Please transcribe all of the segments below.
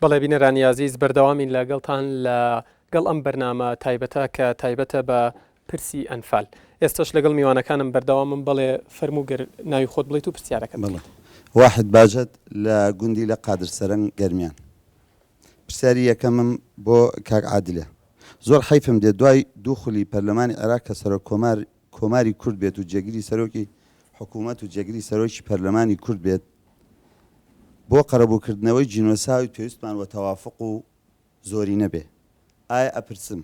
بەڵێ بینەرانی عزیز بەردەوامین لەگەڵتان لەگەڵ ئەم بەرنامە تایبەتە کە تایبەتە بە پرسی ئەنفال. ئێستش لەگەڵ میوانەکانم بەردەوامم بڵێ فەرمووگەر ناوی خۆت بڵێت و پرسیارەکە. واحد باجت لە گوندی لە قادر سەرنگ گەرمیان. پرسیاری یەکەمم بۆ کاک عادلە. زۆر حیفم دێت دوای دووخلی پەرلەمانی عێراق کە سەرۆک کۆماری کورد بێت و جێگیری سەرۆکی حکوومەت و جێگیری سەرۆکی پەرلەمانی کورد بێت بۆ قەرەبووکردنەوەی جینۆساوی پێویستمان وە تەوافق و زۆری نەبێ. ئایا ئەپرسم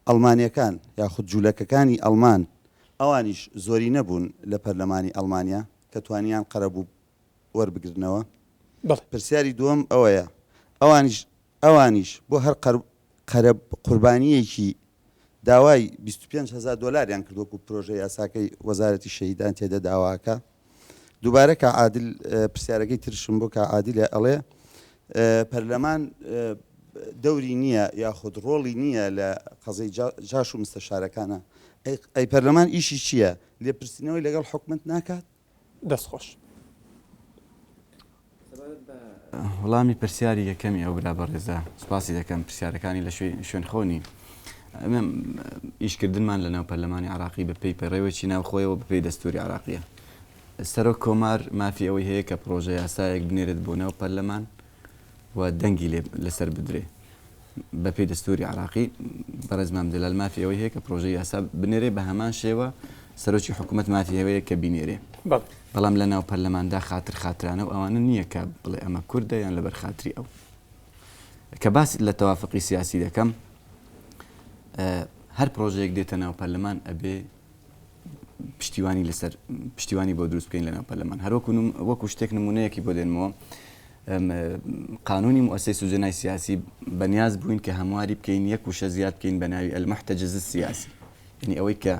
ئەڵمانیەکان یاخود جوولەکەکانی ئەڵمان ئەوانیش زۆری نەبوون لە پەرلەمانی ئەڵمانیا کە توانیان قەرەبوو وەربگرنەوە؟ پرسیاری دووەم ئەوەیە ئەوانیش بۆ هەر قوربانیەکی داوای 25,000 دۆلاریان کردووەکو پرۆژە یاساکەی وەزارەتی شەهیدان تێدە داواکە. دووبارە کە عادل پرسیارەکەی ترشم بۆ کە عادلە ئەڵێ پەرلەمان دەوری نییە یاخود ڕۆڵی نییە لە قەزەی جاش و مستەشارەکانە. ئەی پەرلەمان ئیشی چییە؟ لێپرسینەوەی لەگەڵ حکومەت ناکات؟ دەستخۆش. وەڵامی پرسیاری یەکەمی ئەو برا بەڕێزە سوپاسی دەکەم پرسیارەکانی لە شوێن خۆنی. ئەمە ئیشکردنمان لە ناو پەرلەمانی عراقی بە پێی پەڕێوەکی ناوخۆیەوە بە پێی دەستوری عراقیە. سەرۆک کۆمار مافی ئەوەی هەیە کە پرۆژە یاسایەک بنێرێت بۆ ناو پەرلەمان و دەنگی لەسەر بدرێ بە پێی دەستوری عراقی. بەڕێز مام جەلال مافی ئەوەی هەیە کە پرۆژە یاسا بنێرێ بە هەمان شێوە سەرۆکی حکوومەت مافی ئەوەیە کە بینێرێ. بەڵام لە ناو پەرلەماندا خاترانە و ئەوانە نییە کە بڵێ ئەمە کوردە یان لەبەر خاتری ئەو. کە باسی لە تەوافقی سیاسی دەکەم، هەر پرۆژەیەک دێتە ناو پەرلەمان ئەبێ پشتیوانی بۆ دروست بکەین لە ناو پەرلەمان. وەکو شتێک نمونەیەکی بۆ دێنمەوە، قانونی مؤسسەی سوزێنای سیاسی بەنیاز بووین کە هەمواری بکەین یەک وشە زیاد بکەین بە ناوی المحتەجز السیاسی، یعنی ئەوەی کە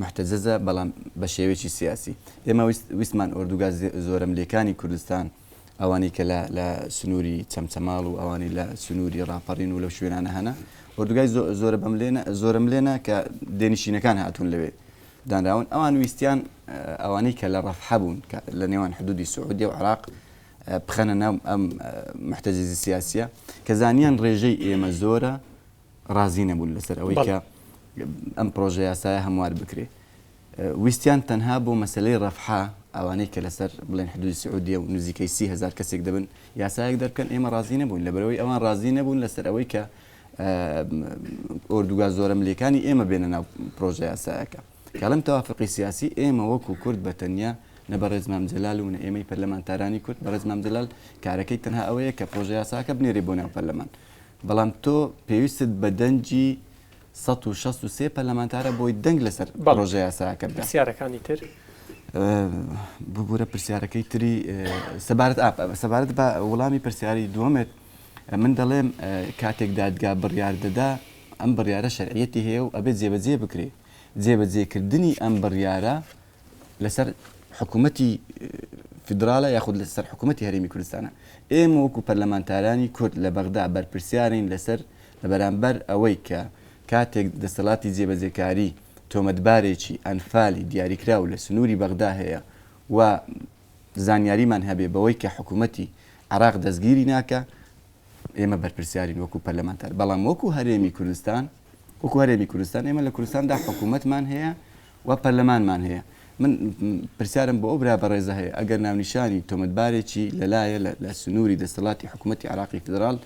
محتەجزە بەڵام بە شێوێکی سیاسی. ئێمە ویستمان ئۆردوگا زۆرەملێکانی کوردستان، ئەوانی کە لە سنووری چەمچەماڵ و ئەوانی لە سنووری ڕاپەڕین و لەو شوێنانە هەنا، ئۆردوگای زۆرەملێنە کە دێنشینەکان هاتوون لەوێ دانراون. ئەوان ویستیان ئەوانەی کە لە ڕەفحە بوون لە نێوان حدودی سعودیە و عراق بخەنە ناو ئەم محتەجزی سیاسیە کە زانیان ڕێژەی ئێمە زۆرە ڕازی نەبوون لەسەر ئەوەی کە ئەم پرۆژە یاسایە هەموار بکرێ. ویستیان تەنها بۆ مەسلەی ڕەفحە ئەوانەی کە لەسەر بڵێن حدودی سعودیە و نزیکەی 30,000 کەسێک دەبن یاسایەک دەرکەن، ئێمە ڕازی نەبوون لەبەرەوەی ئەوان ڕازی نەبوون لەسەر ئەوەی کە ئۆردوگا زۆرەملێکانی ئێمە بێنە ناو پرۆژە یاسایەکە. کەڵم تەوافقی سیاسی ئێمە وەکو کورد بە تەنیا نە بەڕێز مام جەلال و نە ئێمەی پەرلەمانتارانی کورد، بەڕێز مام جەلال کارەکەی تەنها ئەوەیە کە پرۆژە یاساکە بنێرێ بۆ ناو پەرلەمان. بەڵام تۆ پێویستت بە دەنگی 163 پەرلەمانتارە بۆی دەنگ لەسەر پرۆژە یاساکە بدە. پرسیارەکانی تر ببوورە پرسیارەکەی تری سەبارەت بە وەڵامی پرسیاری دووەمت. من دەڵێم کاتێک دادگا بڕیار دەدا ئەم بڕیارە شەرعیەتی هەیە و ئەبێت جێبەجێ بکرێ. جێبەجێکردنی ئەم بڕیارە لەسەر حکوومەتی فیدراالە یاخود لەسەر حکوومەتی هەرێمی کوردستانە. ئێمە وەکو پەرلەمانتارانی کورد لە بەغدا بەرپرسیارین لەسەر لە بەرامبەر ئەوەی کە کاتێک دەسەڵاتی جێبەجێکاری تۆمەتبارێکی ئەنفالی دیاریکراو لە سنووری بەغدا هەیە و زانیاریمان هەبێ بەوەی کە حکوومەتی عراق دەستگیری ناکە، ئێمە بەرپرسیارین وەکو پەرلەمانتار. بەڵام وەکو هەرێمی کوردستان ئێمە لە کوردستاندا حکوومەتمان هەیە و پەرلەمانمان هەیە. من پرسیارم بۆ ئەو برا بەڕێزە هەیە ئەگەر ناونیشانی تۆمەتبارێکی لەلایە لە سنووری دەسەڵاتی حکوومەتی عراقی فدرال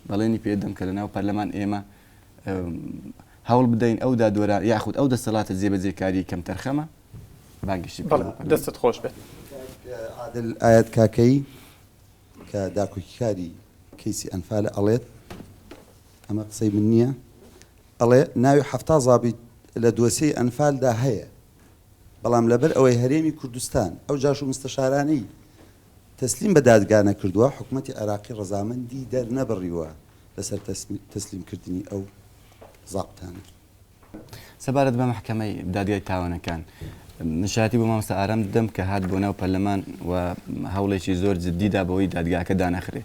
بەڵێنی پێدەم کە لە ناو پەرلەمان ئێمە هەوڵ بدەین ئەو دادوەرە یاخود ئەو دەسەڵاتە جێبەجێکاری کەم تەرخەمە بانگشتی دەستت خۆش بێت. عادل ئاەت کاکەی کە داکۆکیکاری کەیسی ئەنفالە ئەڵێت، ئەمە قسەی من نییە، ئەڵێ ناوی 70 زابیت لە دۆسەی ئەنفالدا هەیە، بەڵام لەبەر ئەوەی هەرێمی کوردستان ئەو جاش و مستەشارانەی تەسلیم بە دادگا نەکردووە، حکوومەتی عراقی ڕەزامەندی دەرنەبڕیوە لەسەر تەسلیمکردنی ئەو زابتانە. سەبارەت بە محکەمەی دادگای تاوانەکان، نشاتی بۆ مامۆستا ئارام دەم کە هات بۆ ناو پەرلەمان و هەوڵێکی زۆر جددیدا بەوەی دادگاکە دانەخرێ.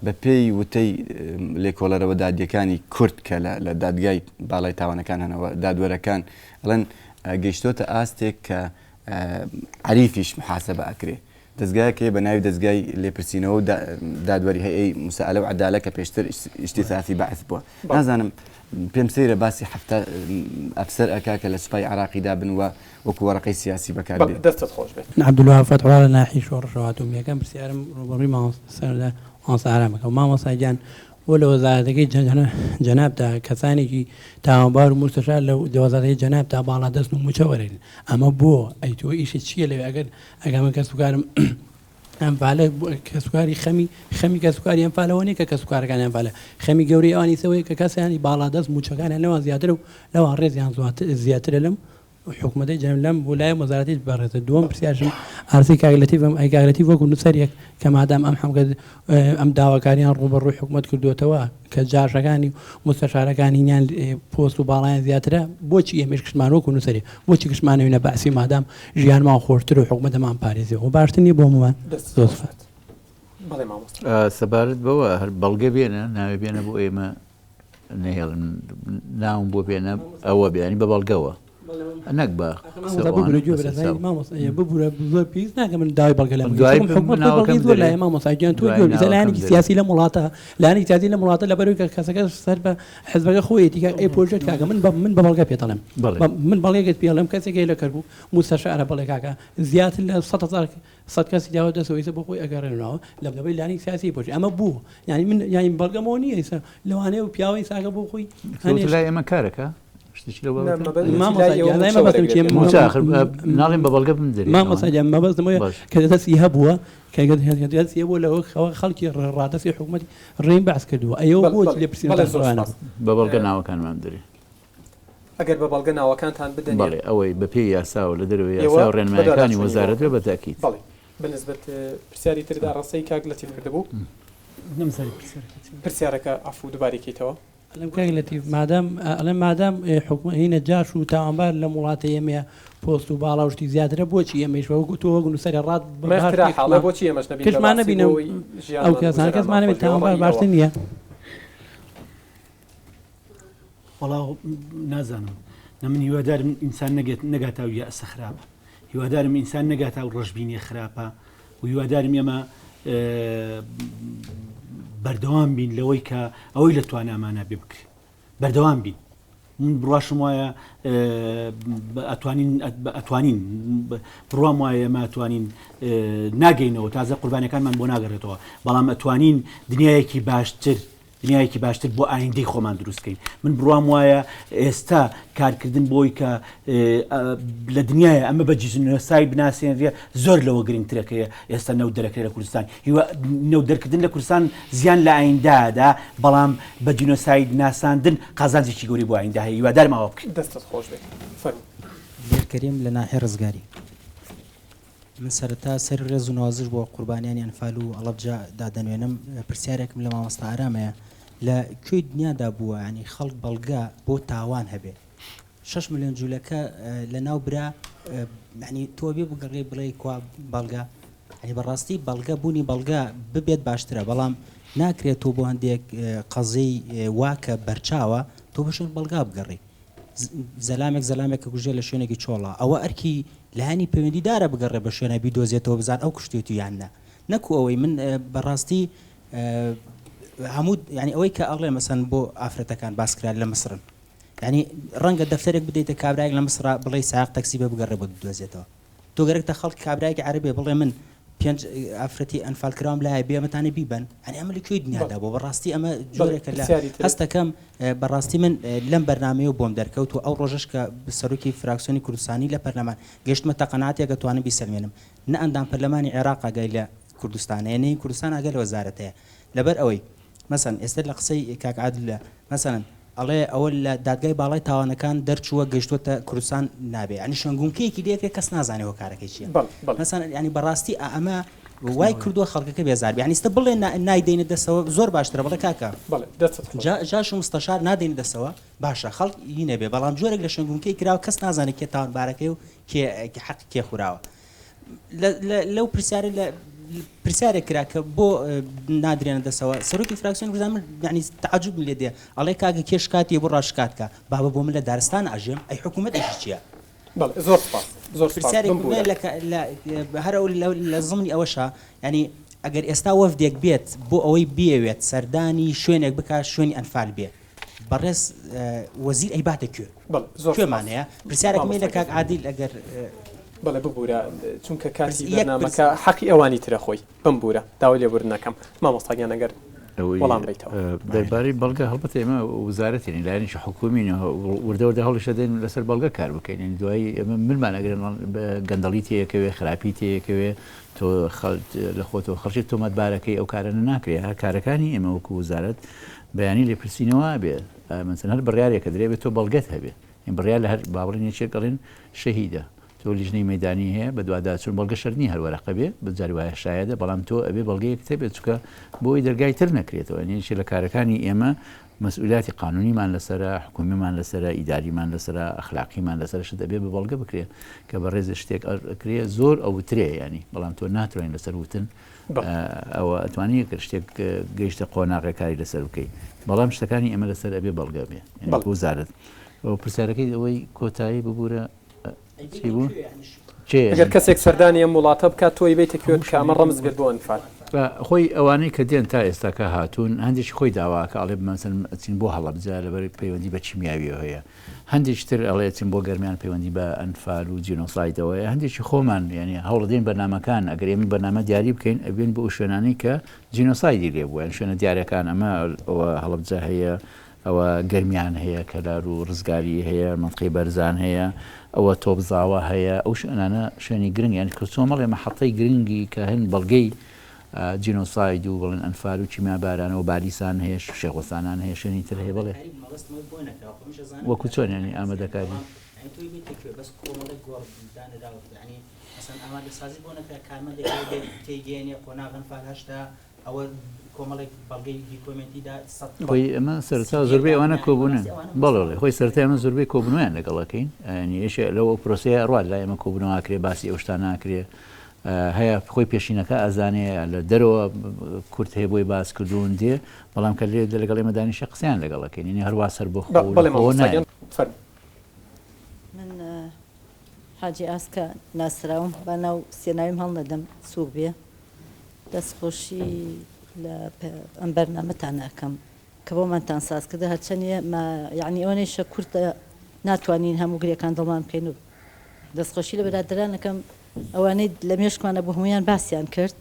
بە پێی وتەی لێکۆڵەرەوە دادیەکانی کورد کە لە دادگای باڵای تاوانەکان هەنەوە دادوەرەکان ئەڵێن گەیشتۆتە ئاستێک کە عەریفیش محاسەبە ئەکرێ. دەستگایەکێ بە ناوی دەستگای لێپرسینەوە دادوەری هەیەی مسائلە و عەدالە کە پێشتر ئیشتیساسی بەعث بووە نازانم پێم سەیرە باسی هەفتە ئەفسەر ئەکا کە لە سوپای عراقیدا بنوە وەکو وەرەقەی سیاسی بەکاربێت دەستت خۆش بێت عەبدولوهاب فتحوڵا لە ناحیە شۆڕەشەواتوم یەکەم پرسیارم ڕوبەڕووی مامۆستا مامۆستا ئارامەکە و مامۆستا گیان بۆ لە وەزارەتەکەی جەنابدا کەسانێکی تاوانبار و مستەشار لە وەزارەتەکەی جەنابدا باڵا دەست و موچە وەرێن ئەمە بۆ ئەی تۆ ئیشت چییە لەوێ ئەگەر ئەگەمە کەسوکارم ئەمفالە کەسوکاری خەمی کەسوکاری ئەمفالەوە نیە کە کەسوکارەکان ئەمفالە خەمی گەورەی ئەوانی سەوەی کە کەسیانی باڵا دەست موچەکانیان لەوان زیاتر و لەوان ڕێزیان زیاترە لەم حکوومەتەی جەم لەم بۆ لای وەزارەتی بەڕێزە دووەم پرسیارشم ئارسی کاگلەتیڤم ئەی کاگلەتیڤ وەکو نووسەرێک کە مادام ئەم داواکاریان ڕوبەڕووی حکوومەت کردوێتەوە کە جاشەکانی و مستەشارەکانیان پۆست و باڵیان زیاترە بۆچی ئێمەش کشمان وەکو نووسەری بۆچی کشمانەوینە بەعسی مادام ژیانمان خۆشتر و حکوومەتەمان پارێزی و باشتر نیە بۆ هەمومان دۆستفات سەبارەت بەوە هەر بەڵگە بێنە ناوێ بێنە بۆ ئێمە نەهێڵن ناوم بۆ بێنە ئەوە بێنی بە بەڵگەوە نەک بە ببوورە زۆر پێویست ناکە من داوای بەڵگە لە مامۆستاگیان تۆ لایەنێکی سیاسی لە وڵاتە لایەنێکی سیاسی لە وڵاتە لەبەرەوەی کە کەسەکە سەر بە حزبەکە خۆیەتی ئەی پرۆژێت کاکە من بە بەڵگە پێدەڵێم من بەڵگەت پێڵێم کەسێکی لە کەرکوو مستەشارە بەڵێ کاکە زیاتر لە 100 کەسی داوا دەسەوەی بۆ خۆی ئەگەڕێنەوە لە دەبەی لایەنێکی سیاسی پۆژی ئەمە بوو یعنی من یانی بەڵگەمەوە نییە لەوانەیە و پیاوەی ساگە بۆ خۆی لای ئێمە کارەکە ناڵێن بە بەڵگە بمدرێت مامۆستاجان مەبەستمەوە کە دەستی هەبووە کە دەستی بۆ لەوە خەڵکی ڕادەسی حکوومەتی ڕێین بەعس کردووە ئەوە بۆ لێ پرسیانە بە بەڵگە ناوەکانمان دەرێ ئەگەر بە بەڵگە ناوەکانتان بدەن بەڵێ ئەوەی بە پێی یاساوە لە دەروی یاسا و ڕێنمایەکانی وەزارەتە بە تاکید بەڵێ بەنسبەت پرسیاری تردا ڕستەی کاک لەتیف کردبوو پرسیارەکە ئەفو دووبارێکیتەوە لەم کاگلەتیڤ مادام حکومەت جاش و تاوانبار لە وڵاتی ئێمە پۆست و باڵا وشتی زیاترە بۆچی ئێمەش وەکو تۆ وەکو نووسەری ڕاد بۆچی ئێمەش کەشمان نەبینە ئەو کەسان کەسمان نەبێت تاوانبار باشتر نییە وەڵاو نازانم من هیوادارم ئینسان نەگاتاو یاسە خراپە هیوادارم ئینسان نەگاتاو ڕۆژبینی خراپە و هیوادارم ئێمە بەردەوام بین لەوەی کە ئەوەی لە توانامانە بێ بکرێت بەردەوام بین من بڕاشم وایە ئەتوانین بڕوام وایە ئێمە ئەتوانین ناگەینەوە تازە قوربانەکانمان بۆ ناگەڕێتەوە بەڵام ئەتوانین دنیایەکی باشتر بۆ ئایندەی خۆمان دروستکەین من بڕوام وایە ئێستا کارکردن بۆی کە لە دنیاە ئەمە بە جیژنەسای بناسیێنرێ زۆر لەوە گرنگترەکەیە ئێستا نەوت دەرەکرێت لە کوردستان نەوت دەرکردن لە کوردستان زیان لە ئایندادا بەڵام بە جینۆساید ناساندن قازانجێکی گەوری بۆ ئایندە هەیە هیوادارمەوە بکەین دەستت خۆش بێت لێرکەریم لە ناحیە ڕزگاری من سەرەتا سەر ڕێز و نوازش بۆ قوربانیانی ئەنفال و ئەڵەبجا دادەنوێنم پرسیارێکم لە مامۆستا ئارامەیە لە کوێی دنیادا بووە ینی خەڵک بەڵگە بۆ تاوان هەبێ 6 ملیۆن جوولەکە لە ناو برا ینی تۆ بێ بگەڕێ بڵێ کوا بەڵگە ینی بەڕاستی بەڵگە بوونی بەڵگە ببێت باشترە بەڵام ناکرێت تۆ بۆ هەندێک قەزەی واکە بەرچاوە تۆ بەشێک بەڵگا بگەڕێ زەلامێک کە کوژێ لە شوێنێکی چۆڵە ئەوە ئەرکی لایانی پەیوەندیدارە بگەڕێ بە شوێنە بیدۆزێتەوە بزان ئەو کوشتێتی یاننا نەکو ئەوەی من بەڕاستی هەموو ینی ئەوەی کە ئەڵێ مەسەن بۆ ئافرەتەکان باسکرا لە مسرن ینی ڕەنگە دەفتەرێک بدەیتە کابراایك لە مسرا بڵێ ساق تەکسی بە بگەڕێ بۆ بدۆزێتەوە تۆ گەرەکتە خەڵک کابراایکی عەرەبێ بڵێ من 5 ئافرەتی ئەنفالکراوم لای بێمەتانە بیبن ئەنی ئەمە لەکوێی دنیادا بۆ بەڕاستی ئەمە جۆرێکە لە هەستەکەم بەڕاستی من لەم بەرنامەیە بۆم دەرکەوت و ئەو ڕۆژەش کە سەرۆکی فراکسیۆنی کوردستانی لە پەرلەمان گەشتمە تەقەناتێکە توانم بیسەلمێنم نە ئەندام پەرلەمانی عێراق ئاگای لە کوردستانە یعنی کوردستان ئاگای لە وەزارەتەیە لەبەر ئەوەی مەسەن ئێستا لە قسەی کاک عادل مەسەن ئەڵێ ئەوە لە دادگای باڵای تاوانەکان دەرچووە گەشتوتە کوردستان نابێ ینی شوێنگونکەیەکی لێکێک کەس نازانێەوە کارەکەی چیە مەسەن ینی بەڕاستی ئەمە وای کردووە خەڵکەکە بێزار یانیستە بڵێ نایدەینە دەسەوە زۆر باشترە بڵێ کاکە جاش مستەشار نادەینە دەسەوە باشە خەڵک هینە بێ بەڵام جۆرێک لە شوێنگونکەی کراوە کەس نازانێت کێ تاوانبارەکەی و حەق کێ خوراوە لەو پرسیارێک کرا کە بۆ نادرێنە دەسەوە سەرۆکی فراکسیۆن گوزان ینی تعجب لێ دێ ئەڵێ کاگە کێ شکاتی بۆ ڕاشکاتکە بابە بۆ من لە دارستان ئاژێم ئەی حکوومەت ئەیش چییە زۆر سپاس زۆر سپاس. پرسیارێک بمبورە. هەر لە زمانی ئەوەشە ینی ئەگەر ئێستا وەفدێک بێت بۆ ئەوەی بێوێت سەردانی شوێنێک بکات شوێنی ئەنفال بێ بەڕێز وەزیر ئەیباتە کوێ کوێمانەیە پرسیارێکمێ لە کاک عادیل ئەگەر بەڵێ ببوورە چونکە کاتی بەرنامەکە حەقی ئەوانی ترە خۆی بمبورە داوای لێبوردنەکەم مامۆستاگیان ئەگەر وەڵام بیتەوە دەربارەی بەڵگە هەڵبەت ئێمە وزارەتی لایەنیشی حکومیین وردەوردە هەڵیشە دێن لەسەر بەڵگە کار بکەین دوایی ئێمە منمانەگرن گەندەڵی تەیەکەوێ خراپی تەیەکەوێ تۆ لە خۆتەوە خەڵکی تۆمەتبارەکەی ئەو کارە ناکرێت هەر کارەکانی ئێمە وەکو وزارەت بەیانی لێپرسینەوە بێ مثلا هەر بڕیارێکە درێبێت تۆ بەڵگەت هەبێ این بڕیار لە هەر باوەڕی چێکەڵێن شەهیدە تۆ لیژنەی مەدانی هەیە بە دوواداچون بەڵگە شەرنی هەروەرەقە بێ بەجاری وایە شایەدە بەڵام تۆ ئەبێ بەڵگەیەک تێبێت چکە بۆی دەرگای تر نەکرێتەوە نیشی لە کارەکانی ئێمە مەسئولیاتی قانونیمان لەسرە حکومیمان لەسرە ئیداریمان لەسرە ئەخلاقیمان لەسەرش دەبێ بە بەڵگە بکرێت کە بە ڕێز شتێک ئەکرێ زۆر ئەو ترێ ینی بەڵام تۆ ناتوانین لەسەر وتن ئەوە ئەتوانی کە شتێک گەیشتە قۆناغێکاری لەسەر بکەیت بەڵام شتەکانی ئێمە لەسەر ئەبێ بەڵگە بێ وزارت ئەو پرسیارەکەی ئەوەی کۆتایی ببوورە چی بوو؟ ئەگەر کەسێک سەردانی ئەم وڵاتە بکات تۆی بیتە کوێت کە ئەمە ڕەمز بێت بۆ ئەنفال خۆی ئەوانەی کە دێن تا ئێستاکە هاتوون هەندێکی خۆی داواکە ئەڵێ بمەسن ئەچین بۆ هەڵەبجا لەبەر پەیوەندی بە چیمیاویەوە هەیە هەندێک تر ئەڵێ چین بۆ گەرمیان پەیوەندی بە ئەنفال و جینۆسایدەوەیە هەندێکی خۆمان ینی هەوڵدەین بەنامەکان ئەگەر ئێمە بەنامە دیاری بکەین ئەبێن بۆ شوێنانی کە جینۆسایدی لێ بووە شوێنە دیارەکان ئەمە ئەوە هەڵەبجا هەیە ئەوە گەرمیان هەیە کەلار و ڕزگاری هەیە منطقەی بەرزان هەیە ئەوە تۆبزاوە هەیە ئەو شوێنانە شوێنی گرنگ یان کۆمەڵێ مەحەڵەی گرنگی کە هەن بەڵگەی جینۆساید و بڵێن ئەنفال و چیما بارانەوە باریسان هەیە شێخۆسانان هەیە شوێنی تر هەیە بڵێ وەکو چۆن ینی ئامادەکاری ئەوە کۆمەڵێک بەڵگەی دیکۆمنتیدا خۆی ئەمە سەرتا زۆربەی ئەوانە کۆبوونن بەڵێ خۆی سەرتا ئەمە زۆربەی کۆبنویان لەگەڵەکەین نیشە لەوە پرۆسەیە ڕوات لای ئەمە کۆبنەوەکرێ باسی ئەو شتان ناکرێ هەیە خۆی پێشینەکە ئەزانێ لە دەرەوە کورت هەیە بۆی باس کردوون دێ بەڵام کە لێ لەگەڵ ئێمە دانیشە قسەیان لەگەڵەکەین نی هەروە سەر بۆ من حاجی ئاسکە ناسراوم بە ناو سێناویم هەڵ نەدەم سووک بێ دەستخۆشی لە ئەم بەرنامەتان ئەەکەم کە بۆمانتان ساز کردە هەرچەندە یعنی ئەوەنەیشە کورتە ناتوانین هەموو گرێکان دڵمان بکەین و دەستخۆشی لە بەرادرانەکەم ئەوانەی لە مێشکمانە بۆ هەمویان باسییان کرد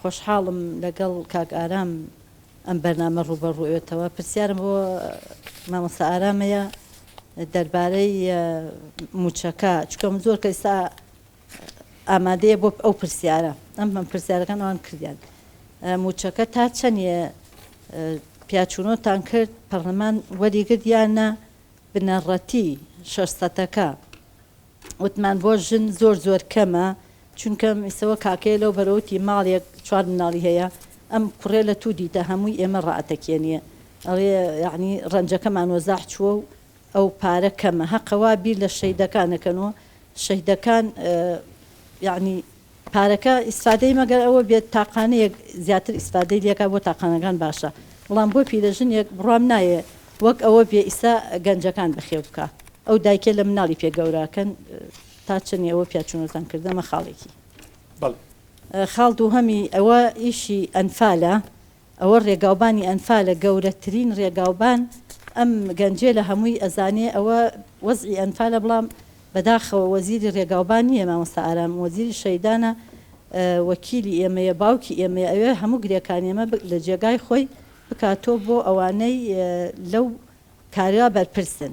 خۆشحاڵم لەگەڵ کاک ئارام ئەم بەرنامە ڕوبەڕوێتەوە پرسیارم بۆ مامۆستا ئارامەیە دەربارەی موچەکە چکەم زۆر کە ئێستا ئامادەیە بۆ ئەو پرسیارە ئەم پرسیارەکان ئەوان کردیان موچەکە تا چەندە پیاچوونۆتان کرد پەرلەمان وەریگردیانە بنەڕەتی 600ەکە وتمان بۆ ژن زۆر کەمە چونکە ئێسەوە کاکەیە لەو بەرەوتی ماڵێک 4 مناڵی هەیە ئەم کوڕێ لە تو دیتە هەمووی ئێمە ڕائەتەکێنیە ئەڵێ یعنی ڕەنجەکەمان وەزاح چووە و ئەو پارە کەمە حەقەوا بیر لە شەیدەکانەکەنەوە شەیدەکان یعنی پارەکە ئیسفادەی مەگەر ئەوە بێت تاقانەیەک زیاتر ئیسفادەی لێکا بۆ تاقانەکان باشە بەڵام بۆ پیرەژنێک بڕام نایە وەک ئەوە بێ ئیسا گەنجەکان بەخێو بکە ئەو دایکێ لە مناڵی پێگەوراکەن تا چنی ئەوە پیاچوونەتان کردەمە خاڵێکی خاڵ دووهەمی ئەوە ئیشی ئەنفالە ئەوە ڕێگاوبانی ئەنفالە گەورەترین ڕێگاوبان ئەم گەنجێ لە هەمووی ئەزانێ ئەوە وەزعی ئەنفالە بڵام بەداخەوە وەزیری ڕێگاوبانی ئێمە مامۆستا ئارام وەزیری شەیدانە وەکیلی ئێمەیە باوکی ئێمەیە ئەوێ هەموو گرێکان ئێمە لە جێگای خۆی بکاتۆ بۆ ئەوانەی لەو کاریا بەرپرسن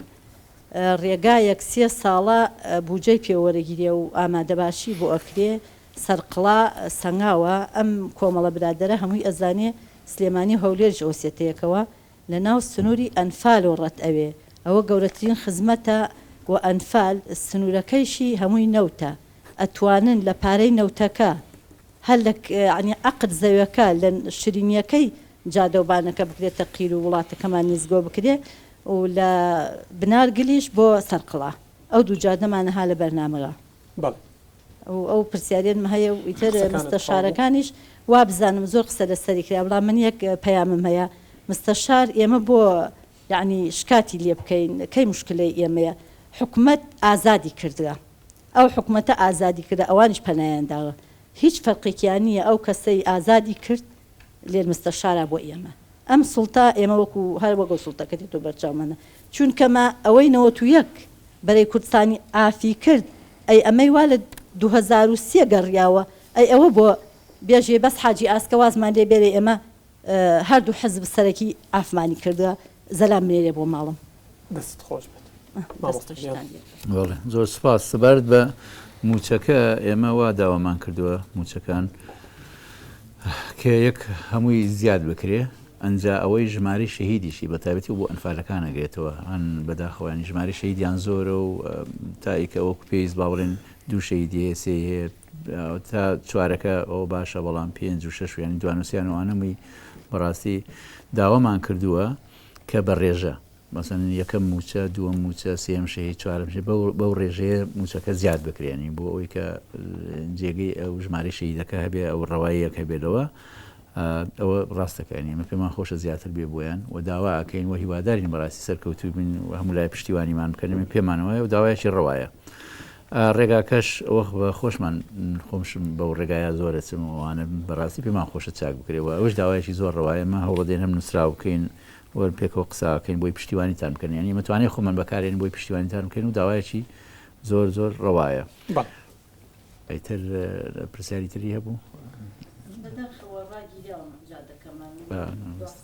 ڕێگایەک 3 ساڵە بودجەی پێوەرەگیریە و ئامادەباشی بۆ ئەکرێ سەرقڵا سەنگاوە ئەم کۆمەڵە برادەرە هەمووی ئەزانێ سلێمانی هەولێرج ئۆسیەتەیەکەوە لە ناو سنووری ئەنفال و ڕەت ئەوە گەورەترین خزمەتە و ئەنفال سنوورەکەیشی هەمووی نەوتە ئەتوانن لە پارەی نەوتەکە هەر لە عنی عقد زەویەکە لە شرینیەکەی جادەوبانەکە بکرێتە قیر و وڵاتەکەمان نزگۆ بکرێ و لە بنارگلیش بۆ سەرقڵا ئەو دوو جادەمانەها لە بەرنامەوە ئەو پرسیارێنمە هەیە و ئیتر مستەشارەکانیش وا بزانم زۆر قسە لەسەری کرا بەڵام من یەک پەیامم هەیە مستەشار ئێمە بۆ یعنی شکاتی لێ بکەین کەی مشکلەی ئێمەیە حکومەت ئازادی کردووە ئەو حکوومەتە ئازادی کردە ئەوانش پەنایانداوە هیچ فەرقێکیان نییە ئەو کەسەی ئازادی کرد لێر مستەشارە بۆ ئێمە ئەم سوڵتا ئێمە وەکو هەر وەگە سوڵتەکەتی تۆ بەرچاومەنە چونکەمە ئەوەی 91 بەرەی کوردستانی ئافی کرد ئەی ئەمەی وا لە 2023 گەڕیاوە ئەی ئەوە بۆ بێژێ بەس حاجی ئاسکە وازمان لێ بێرێ ئێمە هەردوو حەزب سەرەکی ئافمانی کردووە زەلام منێرێ بۆ ماڵم دەست خۆش بێت زۆر سپاس سەبارەت بە موچەکە ئێمە وا داوامان کردووە موچەکان کە یەک هەمووی زیاد بکرێ ئەنجا ئەوەی ژماری شەهیدیشی بە تایبەتی بۆ ئەنفالەکان ئەگرێتەوە هەن بەداخەوانی ژماری شەهیدیان زۆرە و تایکە ئەوەکو پێویست باوەڕێن دوو شەهیدی سێ هەیە تا چوارەکە ئەو باشە بەڵام 5 و 6 ینی دوانوسیان و ئانەمووی بەڕاستی داوامان کردووە کە بە ڕێژە مەسەن یەکەم موچە دووەم موچە سێم شەهید چوارم بەو ڕێژەیە موچەکە زیاد بکرێنی بۆ ئەوەی کە جێگەی ئەو ژماری شەهیدەکە هەبێ ئەو ڕەواییەک هەبێتەوە ئەوە ڕاستەکەنی ئەمە پێمان خۆشە زیاتر بێ بۆیان و داوا ئەکەین وە هیوادارین بەڕاستی سەرکەوتوی بین و هەموو لای پشتیوانیمان بکەنێ پێمانەوەی و داوایەکی ڕەوایە ڕێگاکەش ئەوە بە خۆشمان خۆمشم بەو ڕێگایە زۆرەچم ئەوانە بەڕاستی پێمان خۆشە چاک بکرێەوە ئەوش داوایەکی زۆر ڕەوایەمە هەوڵەدێن هەم نووسرا بکەین وەر پێکەوە قساکەین بۆی پشتیوانیتان بکەن ینی متوانێت خۆمان بەکارێن بۆی پشتیوانیتان بکەین و داوایەکی زۆر زۆر ڕەوایە ئەیتر پرسیاری تری هەبوو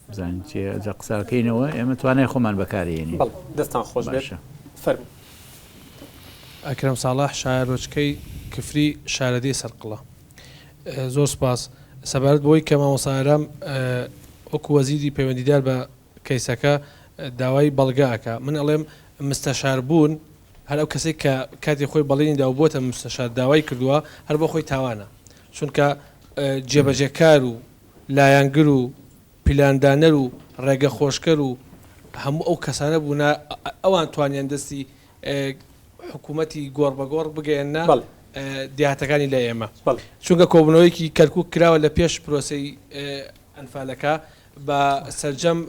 بزانین چێ قساکەینەوە ئێمە توانای خۆمان بەکارێنی دەستان خۆش بێت فەرمو ئەکرەم ساڵح شارۆچکەی کفری شارەدەی سەرقڵە زۆر سپاس سەبارەت بۆی کە مامۆستا وەکو وەزیری پەیوەندیدار بە کەیسەکە داوای بەڵگاکە من ئەڵێم مستەشار بوون هەر ئەو کەسێک کە کاتی خۆی بەڵێنیدا و بۆتە مستەشار داوای کردووە هەر بۆ خۆی تاوانە چونکە جێبەجێکار و لایەنگر و پیلاندانەر و ڕێگە خۆشکەر و هەموو ئەو کەسانە بوون ئەوان توانیان دەستی حکوومەتی گۆڕ بەگۆڕ بگەێننا دیاتەکانی لە ئێمە چونکە کۆبنەوەیکی کەرکک کراوە لە پێش پرۆسی ئەنفالەکە بە سەرجەم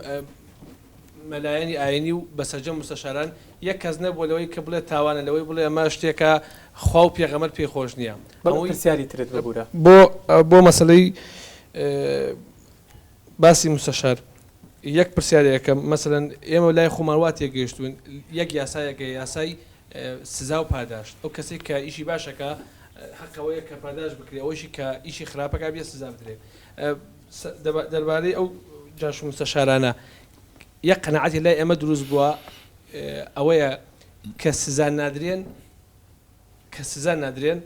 مەلایەنی ئاینی و بە سەرجەم مستەشاران یەک کەس نەبووە لەوەی کە بڵێت تاوانە لەوەی بڵێ ئەمە شتێکە خوا و پێغەمبەر پێی خۆش نییە پرسیاری ترت ببوورە بۆ مەسەلەی باسی مستەشار یەک پرسیارەکە مەسەلەن ئێمە لای خۆمانوات تێگەیشتوون یەک یاسایەکە یاسای سزا و پاداشت ئەو کەسێک کە ئیشی باشەکە حەقەوەیە کە پاداش بکرێ ئەوەشی کە ئیشی خراپەکە بێ سزا بدرێ دەربارەی ئەو جاش مستەشارانە یەک قەنەعەتی لای ئێمە دروست بووە ئەوەیە کە سزا نادرێن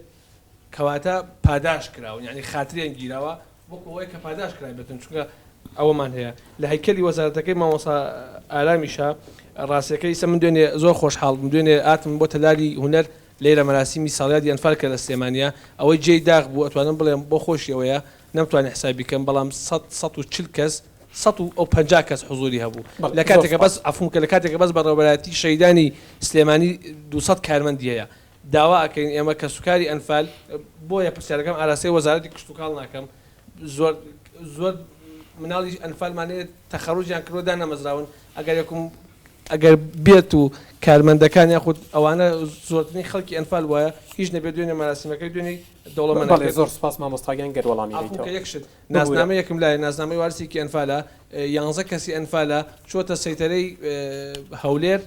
کەواتە پاداش کراون یعنی خاتریان گیراوە وەکو ئەوەیە کە پاداش کرای بێتن چونکە ئەوەمان هەیە لە هەیکەلی وەزارەتەکەی مامۆستا ئارامیشە ڕاستیەکەی سە من دوێنێ زۆر خۆشحاڵ من دوێنێ ئاتم بۆ تەلاری هونەر لێرە مەراسیمی ساڵیادی ئەنفال کە لە سلێمانیا ئەوەی جێی داغ بوو ئەتوانم بڵێم بۆ خۆشیەوەیە نەمتوانێت حسابی بکەم بەڵام 140 کەس 150 کەس حضوری هەبوو لە کاتێکە بەس ئەفوم کە لە کاتێکە بەس بەڕێوەبەرەتی شەیدانی سلێمانی 200 کارمەندی هەیە داوا ئەکەین ئێمە کە سوکاری ئەنفال بۆیە پرسیارەکەم ئاراسی وەزارەتی کشتتوکاڵ ناکەم زۆر مناڵی ئەنفالمانێت تەخەڕوجیان کردۆدا نەمەزراون ئەگەر بێت و کارمەندەکان یاخود ئەوانە زۆرترین خەڵکی ئەنفال وایە هیچ نەبێت دوێنێ مەراسیمەکەی دوێنێ دەوڵەمەند زۆر سپاس مامۆستاگەیان گەروەڵامی یەکشت ناسنامە یەکم لای ناسنامەی وارسێکی ئەنفالە 11 کەسی ئەنفالە چۆتە سەیتەرەی هەولێر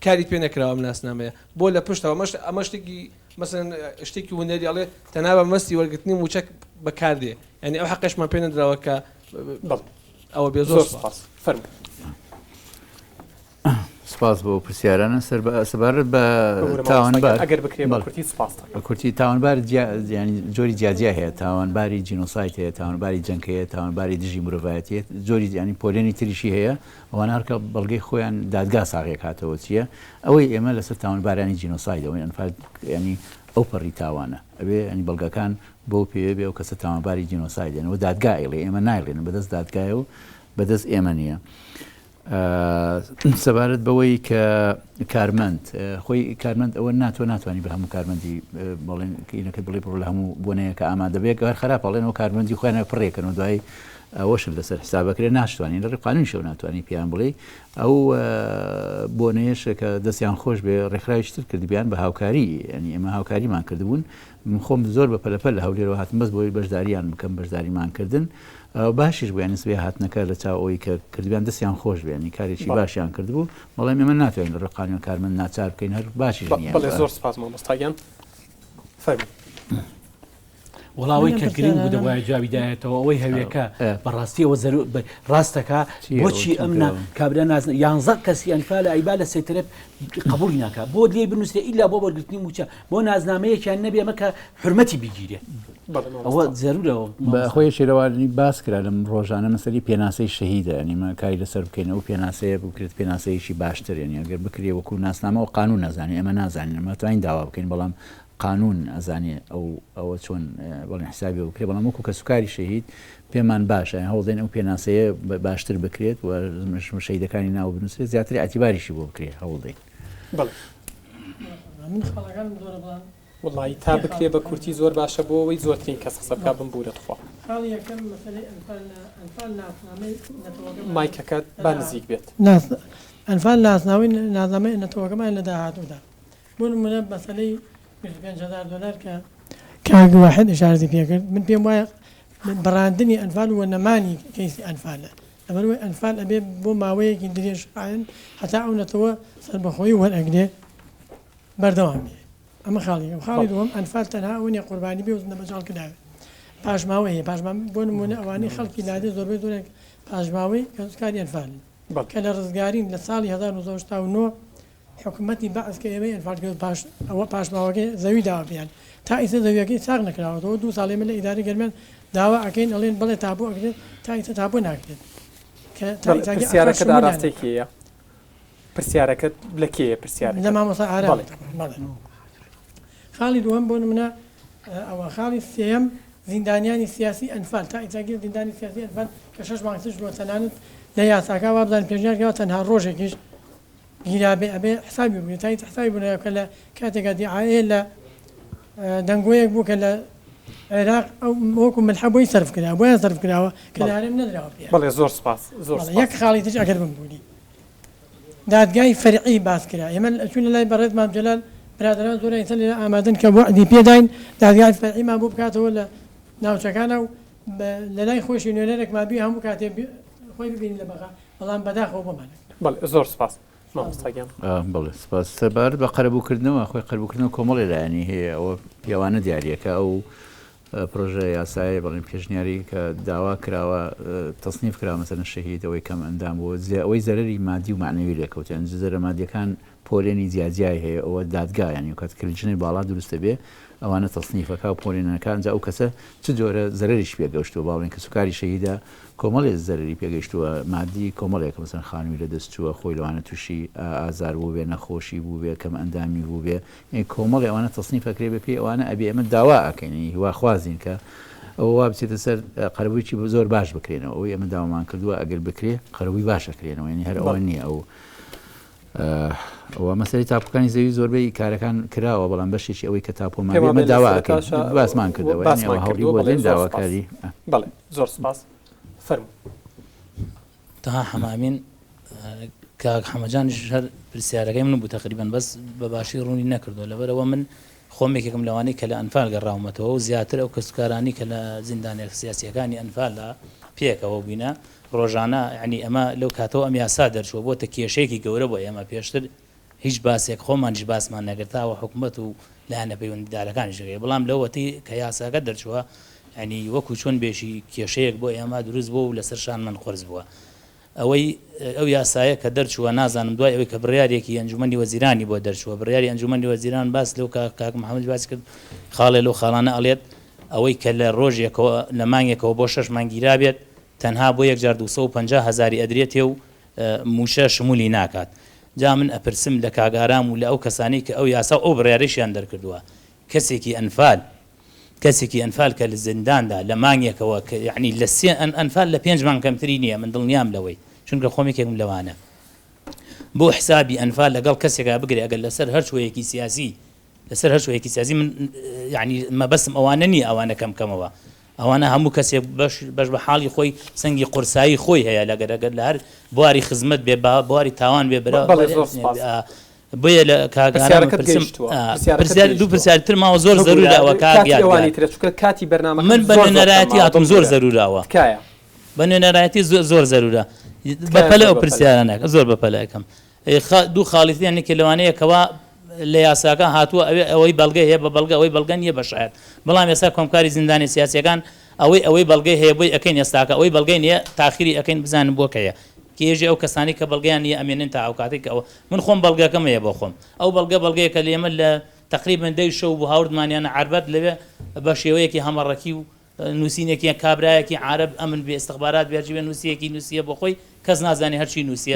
کاری پێ نەکراوە ئەم ناسنامەیە بۆ لە پشتەوە ئەمە شتێکی مەسەن شتێکی هونەری ئەڵێ تەنابە مەستی وەرگرتنی موچەک بەکاردێ ینی ئەو حەقەشمان پێ نەدراوە کە ئەوە بێ زۆر سپاس فەرموو سپاس بۆ پرسیارانە سەبارەت بە تاوانبار ئەگەر بکرێت بە کورتی سپاس کورتی تاوانبار جۆری جیاجیا هەیە تاوانباری جینۆسایت هەیە تاوانباری جەنگەیە تاوانباری دژی مرۆڤایەتیە زۆری ینی پۆلێنی تریشی هەیە ئەوان هەرکە بەڵگەی خۆیان دادگا ساغێک هاتەوە چییە ئەوەی ئێمە لەسەر تاوانبارانی جینۆسایدەوەی ئەنفال ینی ئەو پەڕی تاوانە ئەبێ ئەنی بەڵگەکان بۆ پێوێ بێ ئەو کەسە تاوانباری جینۆسایدێنەوە دادگا ئێڵێ ئێمە نایڵێن بەدەست دادگایە و بەدەست ئێمە نییە سەبارەت بەوەی کە کارمەند خۆی کارمەند ئەوە ناتوانانی بە هەموو کارمەندی بڵێن کەینەکە بڵێ بڕ لە هەموو بۆنەیە کە ئامادە بێت هەر خراپ بڵێنەوە کارمەندی خۆیانە پڕێکن و دوای ئەوەشم لەسەر حسابەکرێ ناشتوانین لە ڕێقانون شەو ناتوانانی پیان بڵێ ئەو بۆنەیەش کە دەستیان خۆش بێ ڕێکخراویشتر کردبیان بە هاوکاری ینی ئێمە هاوکاریمان کردبوون خۆم زۆر بە پەلەپەل لە هەولێرەوە هاتم بەس بۆی بەشداریان بکەم بەشداریمانکردن باشیش بوویان نسبێ هاتنەکە لە چاو ئەوی کە کردبیان دەستیان خۆش بێنی کارێکی باشیان کردبوو بەڵام ئێمە ناتوانین لە ڕێقانون کارمەند ناچار بکەین هەر باشیش بەڵێ زۆر سپاس مامۆستاگیان فەرموو وڵاوی کە گرنگ بوو دەبووە جوابیدایەتەوە ئەوەی هەوێکە بەڕاستیەوە ڕاستەکە بۆچی ئەمنا کابرا نازن یانزە کەسی ئەنفا لە ئەیبا لە سێترێت قبولی ناکە بۆ لێ بنووسێ ئیلا بۆ وەرگرتنی موچە بۆ نازنامەیەکیان نەبێ مەکە حرمەتی بیگیرێ ئەوە زەرورەوە بەخۆی شێرەوانی باس کرا لەم ڕۆژانە مەسەری پێناسەی شەهیدە ئەنیمە کاری لەسەر بکەین ئەو پێناسەیە بکرێت پێناسەیەکی باشتر ێنی ئەگەر بکرێ وەکو ناسنامە و قانون نازانێ ئەمە نازانین ئەمە توانین داوا بکەین بەڵام قانون ئەزانێ ئەوە چۆن بەڵێن حسابی بکرێت بەڵام وەکو کە سوکاری شەهید پێمان باشە هەوڵدەین ئەو پێناسەیە باشتر بکرێت و شەهیدەکانی ناو بنووسێت زیاتری ئەتیباریشی بۆ بکرێت هەوڵدەین وڵی تا بکرێ بە کورتی زۆر باشە بۆ ئەوەی زۆرترین کەس قسەبکە بمبورێتخوا مایکەکەت با نزیک بێت ئەنفال ناسناوی نازنامەی نەتەوەکەمان لە داهاتوودا بۆ نمونە مەسەلەی $5,000 کە کاگە واحد ئشارەتی پێکرد من پێم وایە بەڕاندنی ئەنفال و نەمانی کەیسی ئەنفالە لەبەرەوەی ئەنفال ئەبێ بۆ ماوەیەکی درێژ ئاەن هەتا ئەو نەتەوە سەربەخۆیی وەرئەگرێ بەردەوام بێ ئەمە خاڵی خاڵی دووەم ئەنفال تەنها ئەوە نیە قوربانی بێ و زندە بەجاڵ کراوێت پاشماوە هەیە پاشمان بۆ نمونە ئەوانەی خەڵکی لادێ زۆربەی زۆرێک پاشماوەی کاری ئەنفالن کە لە ڕزگارین لە ساڵی 1970 حکوومەتی بەعز کە ئێمە ئەنفال کرد ئەوە پاشماوەکەی زەوی داوا پێیان تا ئیسە زەویەکەی ساغ نەکراوەتەوە 2 ساڵی من لە ئیداری گەرمیان داوا ئەکەین ئەڵێن بڵێ تابوو ئەکرێت تا ئیسە تابوو ناکرێت پرسیارەکە داڕاستێکیە پرسیارەکەت لە کێیە پرسیار لە مامۆستا ئارام خاڵی دووەم بۆ نمونە ئەوە خاڵی سێەم زیندانیانی سیاسی ئەنفال تا ئیساگیر زیندانی سیاسی ئەنفال کە 6 مانگش بۆ تەنانەت لە یاساکە وا بزانین پێشنیارکەوە تەنها ڕۆژێکیش گیرابێ ئەبێ حسابی بووێت تا حسابی بوونەوە کە لە کاتێکا دیعاەیە لە دەنگۆیەک بوو کە لە عێراق ئەو وەکو ملحەبووی سەرف کرا بۆیان سەرف کراوە کە لارێم نەدراوە پێ بەڵێ زۆر سپاس یەک خاڵی تر ئەگەر بمبوونی دادگای فەرعی باس کرا ئێمە چون لە لای بەڕێز مام جەلال برادران زۆر ئینسان لێرە ئامادەن کە وعدی پێداین دادگای فەرعیمان بۆ بکاتەوە لە ناوچەکانە و لە لای خۆشی نوێنەرێک مابی هەموو کاتێ خۆی ببینی لە بەغا بەڵام بەداخەوە بۆمانێت بەڵێ زۆر سپاس بڵێ سپاس سەبار بە قەرەبووکردنەوە خۆی قەربووکردنەوە کۆمەڵی لایەنی هەیە ئەوە پیاوانە دیارریەکە ئەو پرۆژە یاسایە بەڵێن پێشنیاری کە داوا کراوە تەسنیف کرا مەسەن شەهیدەوەی کەم ئەندام بۆ ئەوەی زەرری مادی و معنەوی لێکەوتێن زەرە مادیەکان پۆلێنی جیاجیای هەیە ئەوە دادگایان و کات کلجنەی باڵا دروستە بێ ئەوانە تەسنیفەکە و پۆلێنەکان جا ئەو کەسە چ جۆرە زەرریش پێگەشتووە باڵێن کە سوکاری شەهیدا کۆمەڵێ زەرری پێگەشتووە مادی کۆمەڵێک مەسەن خانووی لە دەستچووە خۆی لەوانە تووشی ئازار بوو بێ نەخۆشی بوو بێ کەم ئەندامی بوو بێ کۆمەڵی ئەوانە تەسنیفەکرێ بە پێ ئەوانە ئەبێ ئەمە داوا ئەکەینی هیواخوازین کە ئەوە بچێتە سەر قەرەبوویی زۆر باش بکرێنەوە ئەوەی ئەمە داوامان کردووە ئەگەر بکرێ قەرەبووی باشەکرێنەوە ینی هەر ئەوە نییە ئەوە مەسەری تاپەکانی زەوی زۆربەی کارەکان کراوە بەڵام بەشێکی ئەوەی کە تاپۆمە داواکەن باسمان کردەوە هەوڵی بۆ دێن داواکاری بەڵێ زۆر سپاس فەرموو تەها حەمامین کاک حەمەجانیش هەر پرسیارەکەی من بوو تەقریبەن بەس بە باشی ڕوونی نەکردو لەبەرەوە من خۆمێکێکم لەوانەی کە لە ئەنفال گەڕاومەتەوە و زیاتر ئەو کەسوکارانی کە لە زیندانێک سیاسیەکانی ئەنفالدا پێکەوە بینە ڕۆژانە ینی ئەمە لەو کاتەوە ئەم یاسا دەرچووە بۆتە کێشەیەکی گەورە بۆ ئێمە پێشتر هیچ باسێک خۆمانیش باسمان نەگرتاوە حکوومەت و لایەنە پەیوەندیدارەکانیش کە بەڵام لەوەتی کە یاساکە دەرچووە ینی وەکو چۆن بێشی کێشەیەک بۆ ئێمە دروست بووە و لەسەر شانمان خۆرز بووە ئەوەی ئەو یاسایە کە دەرچووە نازانم دوای ئەوەی کە بڕیارێکی ئەنجومەنی وەزیرانی بۆ دەرچووە بڕیاری ئەنجومەنی وەزیران باس لەو کاک محەممەد باس کرد خاڵێ لەو خاڵانە ئەڵێت ئەوەی کە لە ڕۆژێکەوە لە مانگێکەوە بۆ 6 مانگیرا بێت تەنها بۆ 1,250,000 ئەدرێتێ و موشە شمولی ناکات جا من ئەپرسم لە کاگارام و لە ئەو کەسانی کە ئەو یاسا ئەو بڕیارێکیان دەرکردووە کەسێکی ئەنفال کە لە زینداندا لە مانگێکەوە کە یعنی لە ئەنفال لە 5 مانگ کەمتری نییە من دڵنیام لەوەی چونکە خۆمێکێکم لەوانە بۆ حسابی ئەنفال لەگەڵ کەسێکا بگرێ ئەگەر لەسەر هەر شوەیەکی سیاسی من یعنی مەبەسم ئەوانە نیە ئەوانە کەمکەمەوە ئەوانە هەموو کەسێک بەش بە حاڵی خۆی سەنگی قورسایی خۆی هەیە لەگەرەگەر لە هەر بواری خزمەت بێ بواری تاوان بێ برا بۆیە لە کاگەران دوو پرسیارتر ماوە زۆر زەرورەوە کاتی بەرنامە من بە نوێنەرایەتی هاتم زۆر زەرورەوە بە نوێنەرایەتی زۆر زەرورە بەپەلە ئەو پرسیارانەکە زۆر بەپەلەکەم دوو خاڵیتیان نێکی لەوانەیەکەوە لە یاساکە هاتووە ئەوەی بەڵگەی هەیە بە بەڵگە ئەوەی بەڵگە نیە بە شایەت بەڵام ئێستا کۆمکاری زیندانی سیاسیەکان ئەوەی بەڵگەی هەیە بۆی ئەەکەین ئێستاکە ئەوەی بەڵگەی نیە تاخیری ئەەکەین بزانم بۆکەیە کێژی ئەو کەسانی کە بەڵگەیان نیە ئەمێنن تا ئەو کاتێک ئەوە من خۆم بەڵگەکەم هەیە بۆ خۆم ئەو بەڵگەیەکە لێمە لە تقریبا دەی شەو بۆ هاوردمانیانە عربەت لەوێ بە شێوەیەکی هەمەڕەکی و نووسینێکی کابراایەکی عرب ئەمن بێ استخبارات بێژیوێ نووسیەکی نووسە بۆ خۆی کەس نازانێ هەرچی نووسە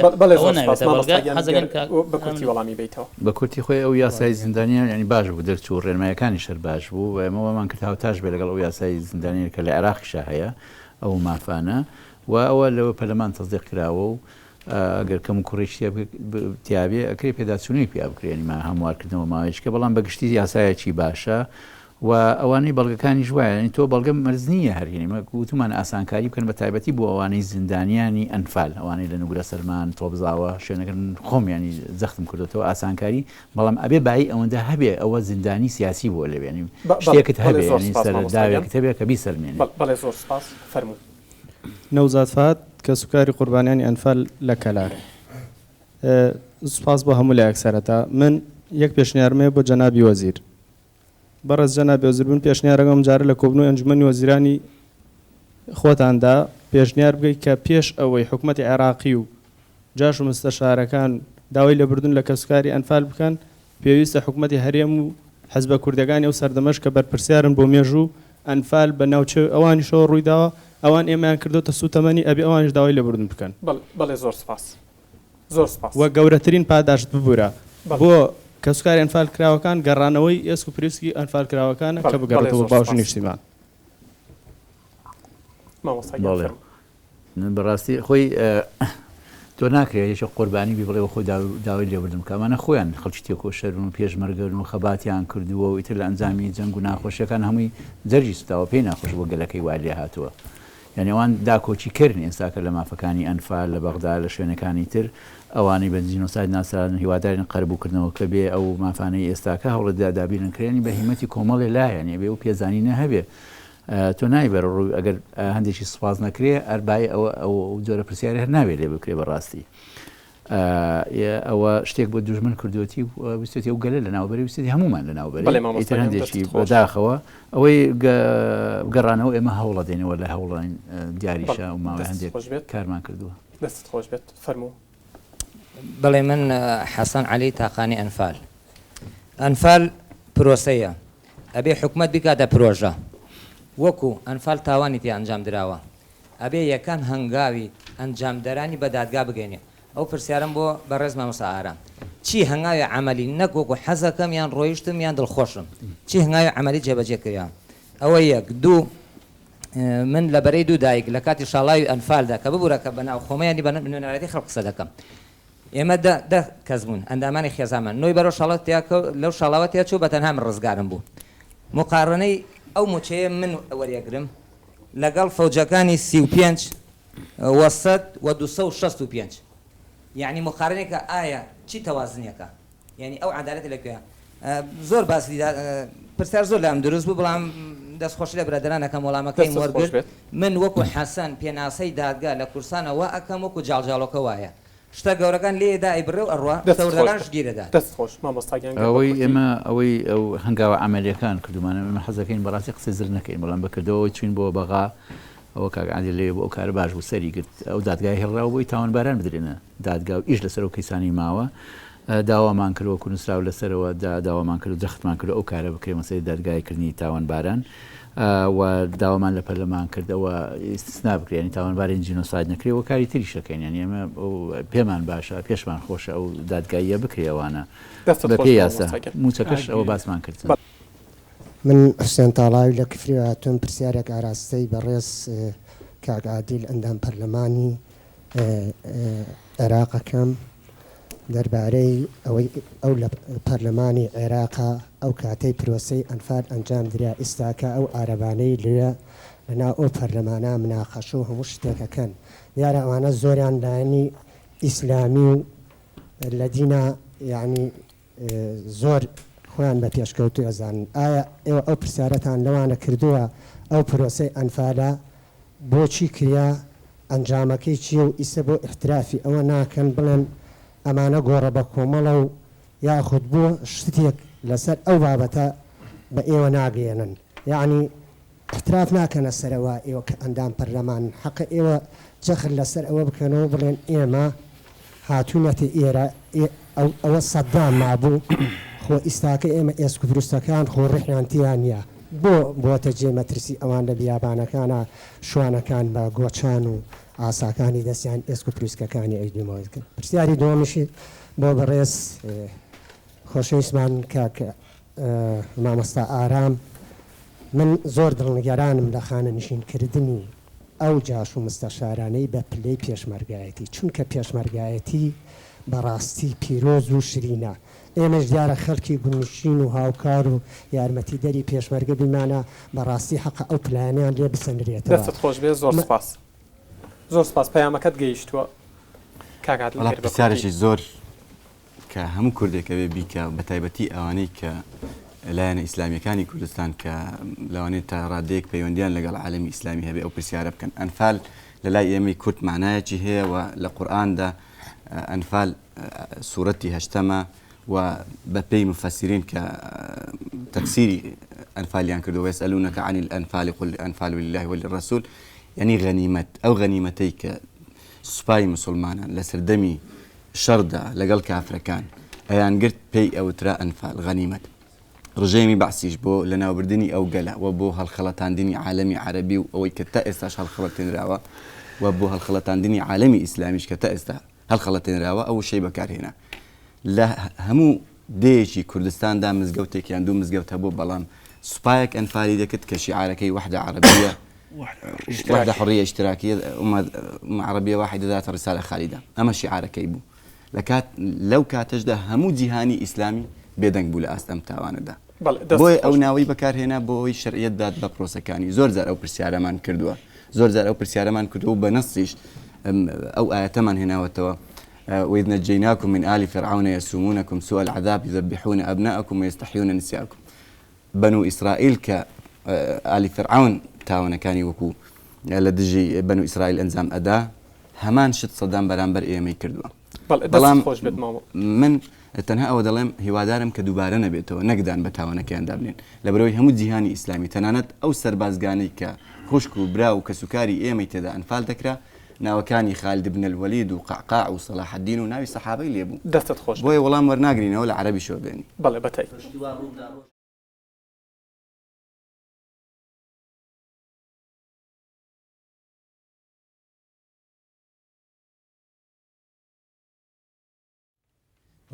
بە کورتی خۆی ئەو یاسای زیندانیان ینی باش بوو دەرچوو ڕێنمایەکانی شەر باش بوو و ئەمەوەمان کرد هاوتاش بێ لەگەڵ ئەو یاسای زیندانیە کە لە عێراقیشە هەیە ئەو مافانە و ئەوە لەوە پەرلەمان تەزدیق کراوە و ئەگەر کەم و کوڕیشتە تیاابێ ئەکرێ پێداچوونی پیا بکرێنی ما هەموارکردنەوە ماوەیەشکە بەڵام بەگشتی یاسایەکی باشە و ئەوانەی بەڵگەکانی ژوایە تۆ بەڵگە مەرزنیە هەرگەنیمە گوتمان ئاسانکاری بکەن بە تایبەتی بۆ ئەوانەی زیندانیانی ئەنفال ئەوانەی لە نوگرە سەرمان تۆبزاوە شوێنەکەن خۆمیانی زەختم کردێتەوە ئاسانکاری بەڵام ئەبێ بای ئەوەندە هەبێ ئەوە زیندانی سیاسی بۆ لەوێنی شتێکت هەبێ سەرداوێکت هەبێ کە بیسەرمێنێ نەوزاد فات کە سوکاری قوربانیانی ئەنفال لە کەلار سوپاس بۆ هەموو لە یەکسەرەتا من یەک پێشنیارمێ بۆ جەنابی وەزیر بەڕێز جەنابی وەزیر بوون پێشنیارەکەم جارە لە کۆبنەوەی ئەنجومەنی وەزیرانی خۆتاندا پێشنیار بگەیت کە پێش ئەوەی حکوومەتی عێراقی و جاش و مستەشارەکان داوای لەبردون لە کەسوکاری ئەنفال بکەن پێویستە حکوومەتی هەرێم و حەزبە کوردەکانی ئەو سەردەمەش کە بەرپرسیارن بۆ مێژوو ئەنفال بە ناوچە ئەوانیشەوە ڕوویداوە ئەوان ئێمەیان کردوتە سوتەمەنی ئەبێ ئەوانش داوای لەبردون بکەن بەڵێ زۆر سپاس زۆر سپاس وە گەورەترین پاداشت ببوورە بۆ کەسوکاری ئەنفال کراوەکان گەڕانەوەی ئێسک و پرسکی ئەنفال کراوەکانە کە بگەڕێتەوە باوشی نیشتیمان بەڕاستی خۆی تۆ ناکرێت یەشە قوربانی بی بڵێ خۆی داوای لێبردم کەمانە خۆیان خەڵکی تێکۆشەرن و پێشمەرگەرن و خەباتیان کردووە و ئیتر لە ئەنجامی جەنگ و ناخۆشیەکان هەمووی جەرجی سوتاوە پێی ناخۆش بۆ گەلەکەی وای لێ هاتووە یعنی ئەوان داکۆچی کردن ئێستاکە لە مافەکانی ئەنفال لە بەغدا لە شوێنەکانی تر ئەوانەی بە جینۆساید ناسران هیوادارن قەربووکردنەوە کە بێ ئەو مافانەی ئێستاکە هەوڵە دابینن کرێنی بە هیمەتی کۆمەڵی لایەنێ بێ و پێزانینە هەبێ تۆ نایبەر ڕووی ئەگەر هەندێکی سوپاز نەکرێ ئەربای ئەو جۆرە پرسیاری هەر ناوێت لێ بکرێ بەڕاستی ئەوە شتێک بۆ دوژمن کردوەتی ویستی ئەو گەلە لە ناوبەری ویستی هەمومان لە ناوبەری ئیتر هەندێکی بەداخەوە ئەوەی گەڕانەوە ئێمە هەوڵە دێنەوە لە هەوڵان دیاریشە و ماوەی هەندێک کارمان کردووە دەستت خۆش بێت فەرموو بەڵێ من حەسەن عەلی تاقانی ئەنفال ئەنفال پرۆسەیە ئەبێ حکومەت بکاتە پرۆژە وەکو ئەنفال تاوانی تێ ئەنجام درراوە ئەبێ یەکان هەنگاوی ئەنجامدەرانی بە دادگا بگەینێ ئەو پرسیارم بۆ بەڕێز مامۆستا ئارام چی هەنگاوی عەمەلی نەکۆکو حەزەکەم یان ڕۆیشتم یان دڵخۆشم چی هەنگاوی عەمەلی جێبەجێ کردیان ئەوە یەک دوو من لە بەرەی دوو دایک لە کاتی شاڵاوی ئەنفالدا کە ببوورە کە بەناو خۆمەیانی بە نوێنەرەتی خەڵک قسە دەکەم ئێمە دە کەس بوون ئەندامانی خێزانمان نۆی بەرەو شاڵەت لەو شاڵاوە تێچوو بە تەنها من ڕزگارم بوو مقارنەی ئەو موچەیە من وەریەگرم لەگەڵ فەوجەکانی 35 وەسەد و 265 یعنی مقارنێکە ئایا چی تەوازنیەکە یعنی ئەو عەدالەتی لەکوێیە زۆر باسی پرسیار زۆر لەم دروست بوو بەڵام دەستخۆشی لە برادرانەکەم وەڵامەکەی وەرگرت من وەکو حەسەن پێناسەی دادگا لە کورسانە وا ئەەکەم وەکو جاڵجاڵۆکە وایە شتە گەورەکان لێدا ئیبرێ و ئەڕوا دەستەوردەکانش گیرەدا دەست خۆش مامۆستاگیان ئەوەی ئێمە ئەوەی ئەو هەنگاوە عەمەلیەکان کردومانە ئێمە حەزەکەین بەڕاستی قسەی زر نەکەین بەڵام بەکردەوەی چوین بۆ بەغا ئەوە کاگعادی لێ بۆ ئەو کارە باش بوو سەری گرت ئەو دادگای هێڵراوە بۆی تاوانباران بدرێنە دادگا و ئیش لەسەر و کەیسانی ماوە داوامان کردەوە کونووسراو لەسەرەوە داوامان کرد و دەختمان کرد ئەو کارە بکرێ مەسەری دادگایکردنی تاوانباران و داوامان لە پەرلەمان کردەوە ئیستثنا بکرێنی تاوانبارین جینۆساید نەکرێەوە کاری تری شەکەین یعنی ئێمە پێمان باشە پێشمان خۆشە ئەو دادگاییە بکرێەوەوانە بە پێی یاسا موچەکەش ئەوە باسمان کرد من حوسێن تاڵاوی لە کفری هاتوون پرسیارێک ئاراستەی بەڕێز کاک عادیل ئەندام پەرلەمانی عێراقەکەم دەربارەی ئەوەی ئەو لە پەرلەمانی عێراقا ئەو کاتەی پرۆسەی ئەنفال ئەنجام درا ئێستاکە ئەو ئارەبانەی لەناو ئەو پەرلەمانە مناقەشە و هەموو شتێکەکەن دیارە ئەوانە زۆریان لایەنی ئیسلامی و لە دینە یعنی زۆر خۆیان بە پێشکەوتو ئەزانن ئایا ئێوە ئەو پرسیارەتان لەوانە کردووە ئەو پرۆسەی ئەنفالە بۆچی کریا ئەنجامەکەی چیە و ئیسە بۆ احترافی ئەوە ناکەن بڵێن ئەمانە گۆڕە بە کۆمەڵە و یاخود بۆ شتێک لەسەر ئەو بابەتە بە ئێوە ناگەێنن یعنی احتراف ناکەنە سەرەوە ئێوە کە ئەندام پەرلەمان حەقە ئێوە جەخر لەسەر ئەوە بکەنەوە بڵێن ئێمە هاتوونەتی ئێرە ئەوە سەددام مابوو خۆ ئیستاکە ئێمە ئێسک و دروستەکان خۆ ڕێحیان تیان نیە بۆتە جێمەترسی ئەوان لە بیابانەکانە شوانەکان بە گۆچان و ئاساکانی دەستیان ئێسک و پرووسکەکانی ئەیدمەوەکەن پرسیاری دووەمیشی بۆ بەڕێز خۆشەویستمان کاکە مامۆستا ئارام من زۆر دڵنیگەرانم لە خانە نشینکردنی ئەو جاش و مستەشارانەی بە پلەی پێشمەرگایەتی چونکە پێشمەرگایەتی بەڕاستی پیرۆز و شرینە ئێمەش دیارە خەڵکی گونشین و هاوکار و یارمەتی دەری پێشمەرگە بیمانە بەڕاستی حەقە ئەو پلانیان لێ بسەنرێتەوە دەستت خۆش بێ زۆر سپاس زۆر سپاس پەیامەکەت گەیشتووە کاکات پرسیارێکی زۆر کە هەموو کوردێکەوێ بیکە بە تایبەتی ئەوانەی کە لایەنە ئیسلامیەکانی کوردستان کە لەوانێت تا ڕادەیەک پەیوەندیان لەگەڵ عالەمی ئیسلامی هەبێ ئەو پرسیارە بکەن ئەنفال لە لای ئێمەی کورد معنایەکی هەیە و لە قورئاندا ئەنفال سوورەتی هەشتەمە و بە پێی مفەسرین کە تەفسیری ئەنفالیان کردو وەیسئەلونەکە عن الأنفال قل الأنفال لله وللرسول یعنی غەنیمەت ئەو غەنیمەتەی کە سوپای مسلمانان لە سەردەمی شەڕدا لەگەڵ کافرەکان ئەیان گرت پێی ئەوترا ئەنفال غەنیمەت ڕژێمی بەعسیش بۆ لە ناوبردننی ئەو گەلە و بۆ هەڵخەڵەتاندنی عالەمی عەرەبی و ئەوەی کە تا ئێستاش هەڵخەڵەتێنراوە و بۆ هەڵخەڵەتاندنی عالەمی ئیسلامیش کە تا ئێستا هەڵخەڵەتێنراوە ئەو شەی بەکارهێنا لە هەموو دێشی کوردستاندا مزگەوتێکیان دوو مزگەوت هەبوو بەڵام سوپایەک ئەنفالی دەکرد کە شیعارەکەی وحدە عەرەبیە وحدة حرية اشتراكية أمة عربية واحدة ذات رسالة خالدة أما شعار كيبو لو كاتجده همو جهاني إسلامي بيدنگ بولا أستم تاوانه ده بوي أو ناوي بكار هنا بوي شرعية داد ببروسكاني زور زار أو برسيارة من كردوه زور زار أو برسيارة من كردوه بنصيش أو آية من هنا وتوا وإذ نجيناكم من آل فرعون يسومونكم سوء العذاب يذبحون أبناءكم ويستحيون نساءكم بنو إسرائيل ك آل فرعون تاوانه كاني وكو لدجي بنو إسرائيل أنزام أدا همان شت صدام برانبر إيمي كردوه بەڵام خۆش بێت ماوە من تەنها ئەوە دەڵێم هیوادارم کە دووبارە نەبێتەوە نەکدان بە تاوانەکەیان دابنێن لە بەرەوەی هەموو جیهانی ئیسلامی تەنانەت ئەو سەربازگانەی کە خوشک و برا و کەسوکاری ئێمەی تێدا ئەنفال دەکرا ناوەکانی خالد بن الولید و قعقاع و صلاح الدین و ناوی سەحابەی لێبوو دەستت خۆش بۆیە وەڵام وەرناگرینەوە لە عەرەبی شۆ بێنی بەڵێ بەتای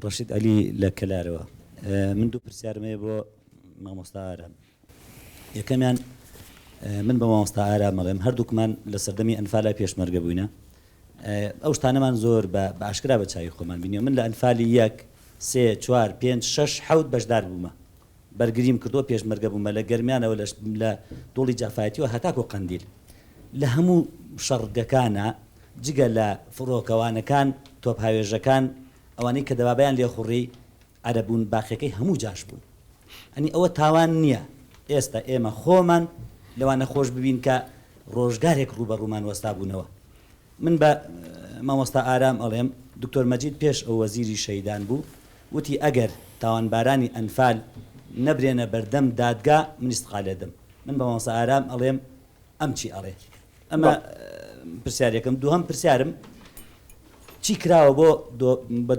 ڕەشید عەلی لە کەلارەوە من دوو پرسیارمەیە بۆ مامۆستا ئارام یەکەمیان من بە مامۆستا ئارام مەڵێم هەردووکمان لە سەردەمی ئەنفالا پێشمەرگە بووینە ئەو شتانەمان زۆر بە ئاشکرا بە چاوی خۆمان بینیەوە من لە ئەنفالی 1 3 4 5 6 7 بەشدار بوومە بەرگریم کردو پێشمەرگە بوومە لە گەرمیانەوە لە دۆڵی جافایەتیەوە هەتاکو قەندیل لە هەموو شەڕگەکانە جگە لە فڕۆکەوانەکان تۆپ هاوێژەکان ئەوانەی کە دەوابیان لێخوڕی عەرەبوون باخەکەی هەموو جاش بوو ئەنی ئەوە تاوان نییە ئێستا ئێمە خۆمان لەوانە خۆش ببین کە ڕۆژگارێک ڕوبەڕوومان وەستا بوونەوە من بە مامۆستا ئارام ئەڵێم دکتۆر مەجید پێش ئەو وەزیری شەیدان بوو وتی ئەگەر تاوانبارانی ئەنفال نەبرێنە بەردەم دادگا من ئیستقالە دەم من بە مامۆستا ئارام ئەڵێم ئەم چی ئەڵێ ئەمە پرسیارێکم دووهەم پرسیارم چی کراوە بۆ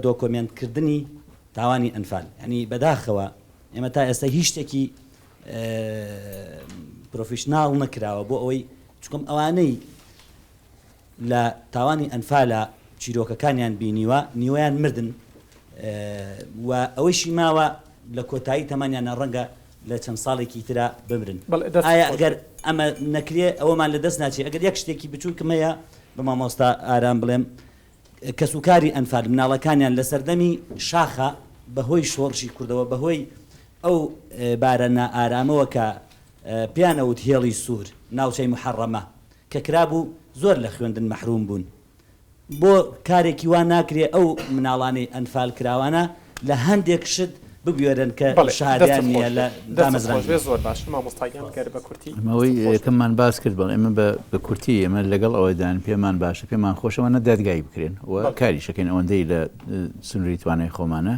دۆکۆمنتکردنی تاوانی ئەنفال ینی بەداخەوە ئێمە تا ئێستا هیچ شتێکی پرۆفیشناڵ نەکراوە بۆ ئەوەی چکم ئەوانەی لە تاوانی ئەنفالە چیرۆکەکانیان بینیوە نیوەیان مردن و ئەوەیشی ماوە لە کۆتایی تەمانیانە ڕەنگە لە چەند ساڵێکی ترا بمرن ئایا ئەگەر ئەمە نەکرێ ئەوەمان لە دەست ناچێت ئەگەر یەک شتێکی بچووکمەیە بە مامۆستا ئارام بڵێم کە سوکاری ئەنفال مناڵەکانیان لە سەردەمی شاخە بەهۆی شۆڕشی کوردەوە بەهۆی ئەو بارە نائارامەوە کە پیان ئەوت هێڵی سوور ناوچەی محەڕەمە کە کرابوو زۆر لە خوێندن مەحروم بوون بۆ کارێکی وان ناکرێ ئەو مناڵانەی ئەنفال کراوانە لە هەندێک شت ببیێرن کە شادیان نییە لە دامەزران زۆر باش مامۆستایان گەر بە کورتی ئەوەی یەکەممان باس کرد بڵ ئێمە بە کورتی ئێمە لەگەڵ ئەوەدان پێمان باشە پێمان خۆشەوەنە دادگای بکرێن و کاری شەکەین ئەوەندەی لە سنووری توانای خۆمانە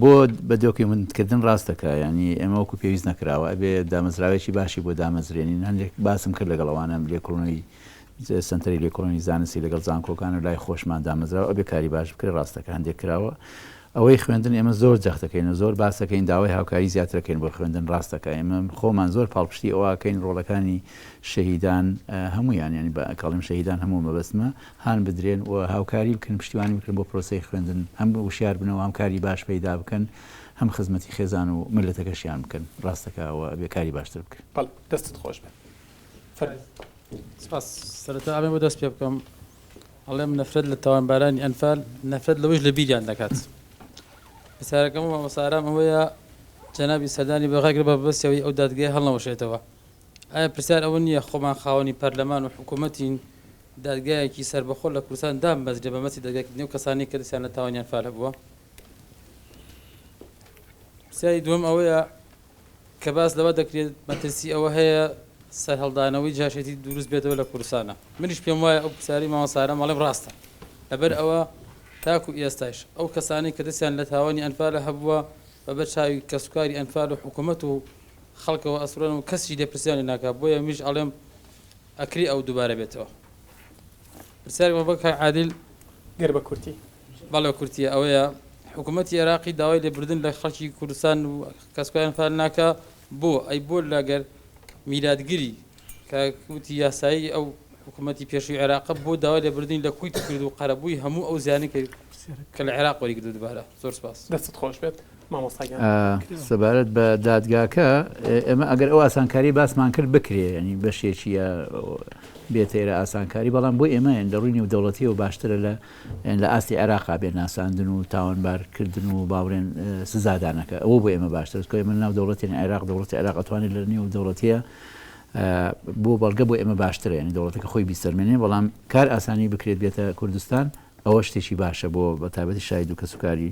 بۆ بە دۆکیومنتکردن ڕاستەکە ینی ئێمە وەکو پێویست نەکراوە ئەبێ دامەزراوێکی باشی بۆ دامەزرێنین هەندێک باسم کرد لەگەڵەوانە لێکۆڵنەوەی سنتەری لێکۆڵنی زانستی لەگەڵ زانکۆکان و لای خۆشمان دامەزراوە ئەبێ کاری باش بکرێ ڕاستەکە هەندێک کراوە ئەوەی خوێندن ئێمە زۆر جەختەکەین و زۆر باسەکەین داوای هاوکاری زیاترەکەین بۆ خوێندن ڕاستەکە ئێمە خۆمان زۆر پاڵپشتی ئەوەکەین ڕۆڵەکانی شەهیدان هەمویان ینی بە کاڵیم شەهیدان هەموو مەبەستمە هان بدرێن و هاوکاری بکەن پشتیوانی بکەن بۆ پرۆسەی خوێندن هەم وشیار بنەوە هەم کاری باش پەیدا بکەن هەم خزمەتی خێزان و ملەتەکەشیان بکەن ڕاستەکەەوە بێکاری باشتر بکەن دەستت خۆش بێت سپاس سەرەتا ئەمێ بۆ دەست پێ بکەم ئەڵێم نەفرەت لە تاوانبارانی ئەنفال نەفرەت لەوەش لە بیریان دەکات پرسیارەکەم و مامۆستا ئەوەیە جەنابی سەردانی بەغاگرە بە بەستەوەی ئەو دادگای هەڵنەوەشێتەوە ئایا پرسیار ئەوە نییە خۆمان خاوەنی پەرلەمان و حکوومەتین دادگایەکی سەربەخۆ لە کوردستان دامەزرێ بە مەسی دادگایکردنی و کەسانی کە دەستیان لە تاوانیان فال هەبووە پرسیاری دووەم ئەوەیە کە باس لەوە دەکرێت مەترسی ئەوە هەیە سەر هەڵدانەوەی جاشێتی دروست بێتەوە لە کوردستانە منیش پێم وایە ئەو پرسیاری مامۆستا مەڵێم ڕاستە لەبەر ئەوە تاکو ئێستاش ئەو کەسانی کە دەستیان لە تاوانی ئەنفالە هەبووە بەبەر چاوی کەسوکاری ئەنفال و حکوومەت و خەڵکەوە ئەسرۆن و کەسی لێپرسیانی ناکات بۆیە میش ئەڵێم ئەکری ئەو دووبارە بێتەوە پرسیاری بەکە عادل گەر بە کورتی بەڵێ کورتیە ئەوەیە حکوومەتی عێراقی داوای لێبوردن لە خەڵکی کوردستان و کەسوکاری ئەنفال ناکە بۆ ئەی بۆ لاگەر میلادگیری کە وتی یاسایی ئەو حکوومەتی پێشوی عێراق بۆ داوای لێبوردن لە کویت کرد و قەرەبووی هەموو ئەو زیانی کە لە عێراق وەریگرت دووبارە زۆر سپاس دەستت خۆش بێت مامۆستایان سەبارەت بە دادگاکە ئێمە ئەگەر ئەو ئاسانکاری باسمان کرد بکرێ ینی بەشێکیە بێتێرە ئاسانکاری بەڵام بۆ ئێمە لە ڕووی نێودەوڵەتی و باشترە لە ئاستی عێراقا بێ ناساندن و تاوانبارکردن و باوڕێن سزادانەکە ئەوە بۆ ئێمە باشتر کە ئێمە ناو دەوڵەتی عێراق دەوڵەتی عێراق ئەتوانێت لە نێودەوڵەتیە بۆ بەڵگە بۆ ئێمە باشترە ینی دەوڵەتەکە خۆی بیسەرمێنێ بەڵام کار ئاسانی بکرێت بێتە کوردستان ئەوە شتێکی باشە بۆ بە تایبەتی شاید و کەسوکاری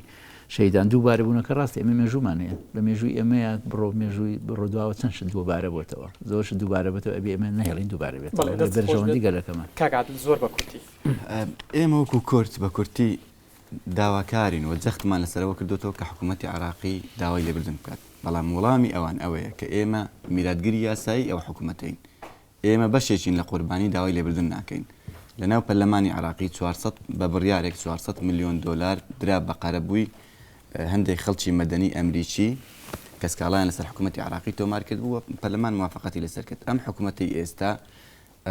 شەیدان دووبارە بوونەکە ڕاستی ئێمە مێژوومانەیە بە مێژووی ئێمەیە بڕۆ مێژووی بڕۆداوە چەند شت دووبارە بۆتەوە زۆرش دووبارە بێتەوە ئەبێ ئێمە نەهێڵین دووبارە بێتەوە بەرژەوەندی گەلەکەمان کاکات زۆر بە کورتی ئێمە وەکو کورد بە کورتی داواکارین و جەختمان لەسەرەوە کردوتەوە کە حکوومەتی عراقی داوای لێبردن بکات بەڵام وەڵامی ئەوان ئەوەیە کە ئێمە میراتگیری یاسایی ئەو حکوومەتین ئێمە بەشێکین لە قوربانی داوای لێبردن ناکەین لەناو پەرلەمانی عراقی 400 بە بڕیارێک 400 میلیۆن دلار درا بە قەرەبووی هەندێک خەڵکی مەدەنی ئەمریکی کە سکاڵیان لەسەر حکوومەتی عراقی تۆمار کرد بووە پەرلەمان موافقەتی لەسەر کرد ئەم حکوومەتی ئێستا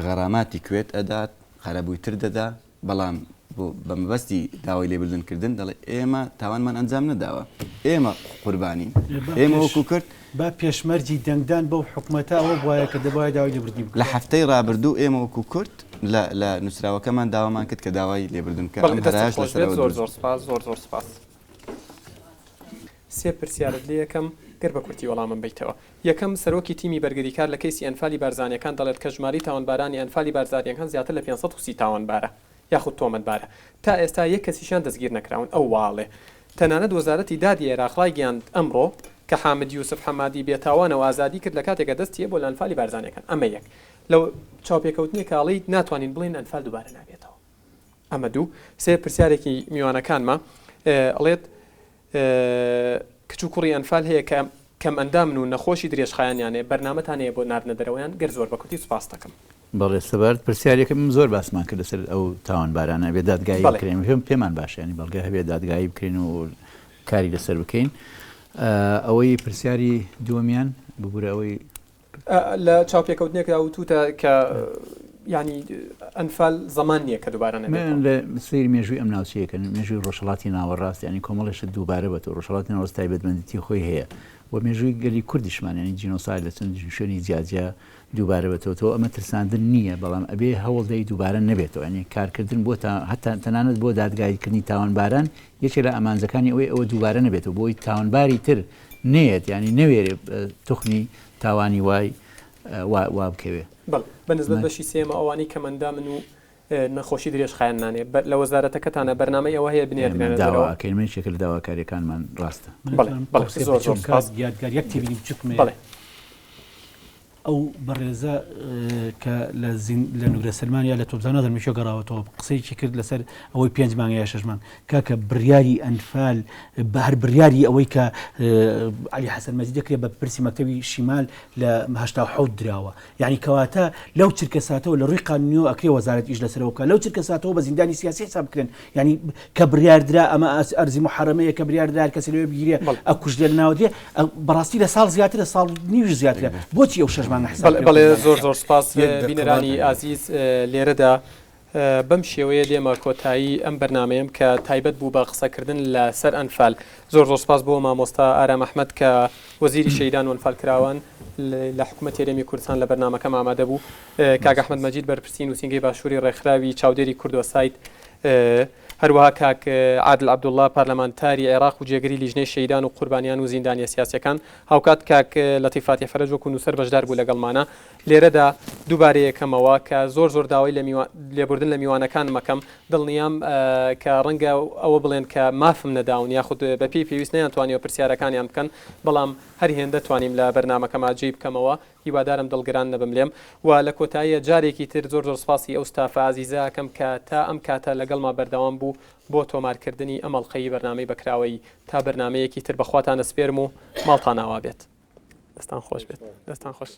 غەراماتی کوێت ئەدات قەرەبووی تر دەدا بەڵام بە مەبەستی داوای لێبردنکردن دەڵێ ئێمە تاوانمان ئەنجام نەداوە ئێمە قوربانی ئێمە وەکو کرد با پێشمەرجی دەنگدان بەو حکوومەتەوە بواە کە دەبای داوای لێبردنی لە هەفتەی ڕابردوو ئێمە وەکو کورد لە نووسراوەکەمان داوامان کرد کە داوای لێبردنکە زۆر سپاس سێ پرسیارت لێ یەکەم گەر بە کورتی وەڵامم بیتەوە یەکەم سەرۆکی تیمی بەرگریکار لە کەیسی ئەنفالی بارزانیەکان دەڵێت کە ژماری تاوانبارانی ئەنفالی بارزانیەکان زیاتر لە 530 تاوانبارە یاخود تۆمەتبارە تا ئێستا یەک کەسیشان دەستگیر نەکراون ئەو واڵێ تەنانەت وەزارەتی دادی عێراقڵای گەیاند ئەمڕۆ کە حامد یوسف حەمادی بێتاوانەوە ئازادی کرد لە کاتێکە دەستیە بۆ لە ئەنفالی بارزانیەکان ئەمە یەک لەو چاوپێکەوتنی کاڵی ناتوانین بڵێن ئەنفال دووبارە نابێتەوە ئەمە دوو سێ پرسیارێکی میوانەکانمە ئەڵێت کچ و کوڕی ئەنفال هەیە کە کەم ئەندامن و نەخۆشی درێژخایانیانێ بەرنامەتان هەیە بۆ ناردنە دەرەوەیان گەر زۆر بە کورتی سوپاس دەکەم بەڵێ سەبارەت پرسیارێکم زۆر باسمان کرد لەسەر ئەو تاوانبارانە بێ دادگایی بکرێن پێمان باشە ینی بەڵگە هەبێ دادگایی بکرێن و کاری لەسەر بکەین ئەوەی پرسیاری دووەمیان ببوورە ئەوەی لە چاوپێکەوتنێکدا وتوتە کە ینی ئەنفال زەمان نییە کە دووبارە من لە سەیری مێژووی ئەم ناوچەیەکەن مێژووی ڕۆژهەڵاتی ناوەڕاست ینی کۆمەڵێشت دووبارە بێت و ڕۆژهەڵاتی ناوەڕاست تایبەتمەندیتی خۆی هەیە و مێژووی گەلی کوردیشمانیانی جینۆسای لە چەند شوێنی جیاجیا دووبارە بێتەوە ئەمە ترساندن نییە بەڵام ئەبێ هەوڵدەی دووبارە نەبێتەوە ینی کارکردن بۆ هەتا تەنانەت بۆ دادگایکردنی تاوانباران یەکێ لە ئەمانزەکانی ئەوە دووبارە نەبێتەوە بۆی تاوانباری تر نێت ینی نەوێرێ تخنی تاوانی وای وا بکەوێ بەنسبەت بەشی سێمە ئەوانی کەمەندا من و نەخۆشی درێژ خایان نانێ لە وەزارەتەکەتانە بەرنامەی ئەوە هەیە بنێت داواکەین من شکل داواکاریەکانمان ڕاستە یادگار یەک تێبینی بچکمێ ئەو بەڕێزە کە لە نورە سلمانیا لە تۆبزانە دەرمیشۆ گەڕاوەتەوە قسەیەکی کرد لەسەر ئەوەی 5 مانگە یا 6 مانگ کاکە بڕیاری ئەنفال بە هەر بڕیاری ئەوەی کە علی حەسەن مەجید دەکرێت بە پرسی مەکتەبی شیمال لە 87 دراوە یعنی کەواتە لەو چرکە ساتەوە لە ڕووی قانونیەوە ئەکرێ وەزارەت ئیش لەسەرەوە بکە لەو چرکە ساتەوە بە زیندانی سیاسی حساب بکرێن یعنی کە بڕیاردرا ئەمە ئەرزی محەرەمەیە کە بڕیاردار کەسی لەوێ بگیرێ ئەکوژ لێ ناوە دێ بەڕاستی لە ساڵ زیاتر لە ساڵ نیوش زیاترە بۆچی ئەو 6 بەڵێ زۆر سپاس بینەرانی ئازیز لێرەدا بەم شێوەیە دێمە کۆتایی ئەم بەرنمەیەم کە تایبەت بوو بە قسەکردن لە سەر ئەنفال زۆر سپاس بۆ مامۆستا ئارام ئەحمەد کە وەزیری شەیدان و ئەنفالکراوان لە حکوومەت هێرێمی کوردستان لە بەرنمەکەم ئامادە بوو کاک ئەحمەد مەجید بەرپرسی نووسینگەی باشووری ڕێکخراوی چاودێری کوردوە سایت هەروەها کاک عادل عەبدوڵڵا پارلەمانتاری عێراق و جێگری لیژنەی شەیدان و قوربانیان و زیندانیە سیاسیەکان هاوکات کاک لەتیفاتی فەرەج وەکو نووسەر بەشدار بوو لەگەڵمانە لێرەدا دووبارەیە یەکەمەوە کە زۆر داوای لێبوردن لە میوانەکان مەکەم دڵنیام کە ڕەنگە ئەوە بڵێن کە مافم نەداون یاخود بەپی پێویست نەیانتوانیەوە پرسیارەکانیان بکەن بەڵام هەر هێندە توانیم لە بەرنمەکەما جێی بکەمەوە هیوادارم دڵگران نەبم لێم و لە کۆتاییە جارێکی تر زۆر سپاسی ئەو ستافە ئازیزەکەم کە تا ئەم کاتە لەگەڵما بەردەوام بوو بۆ تۆمارکردنی ئەمەڵقەی بەرنامەی بەکراوەی تا بەرنمەیەکی تر بەخواتان ئەسپێرم و ماڵتان ئاوا بێت دەستان خۆش بێت دەستان خۆش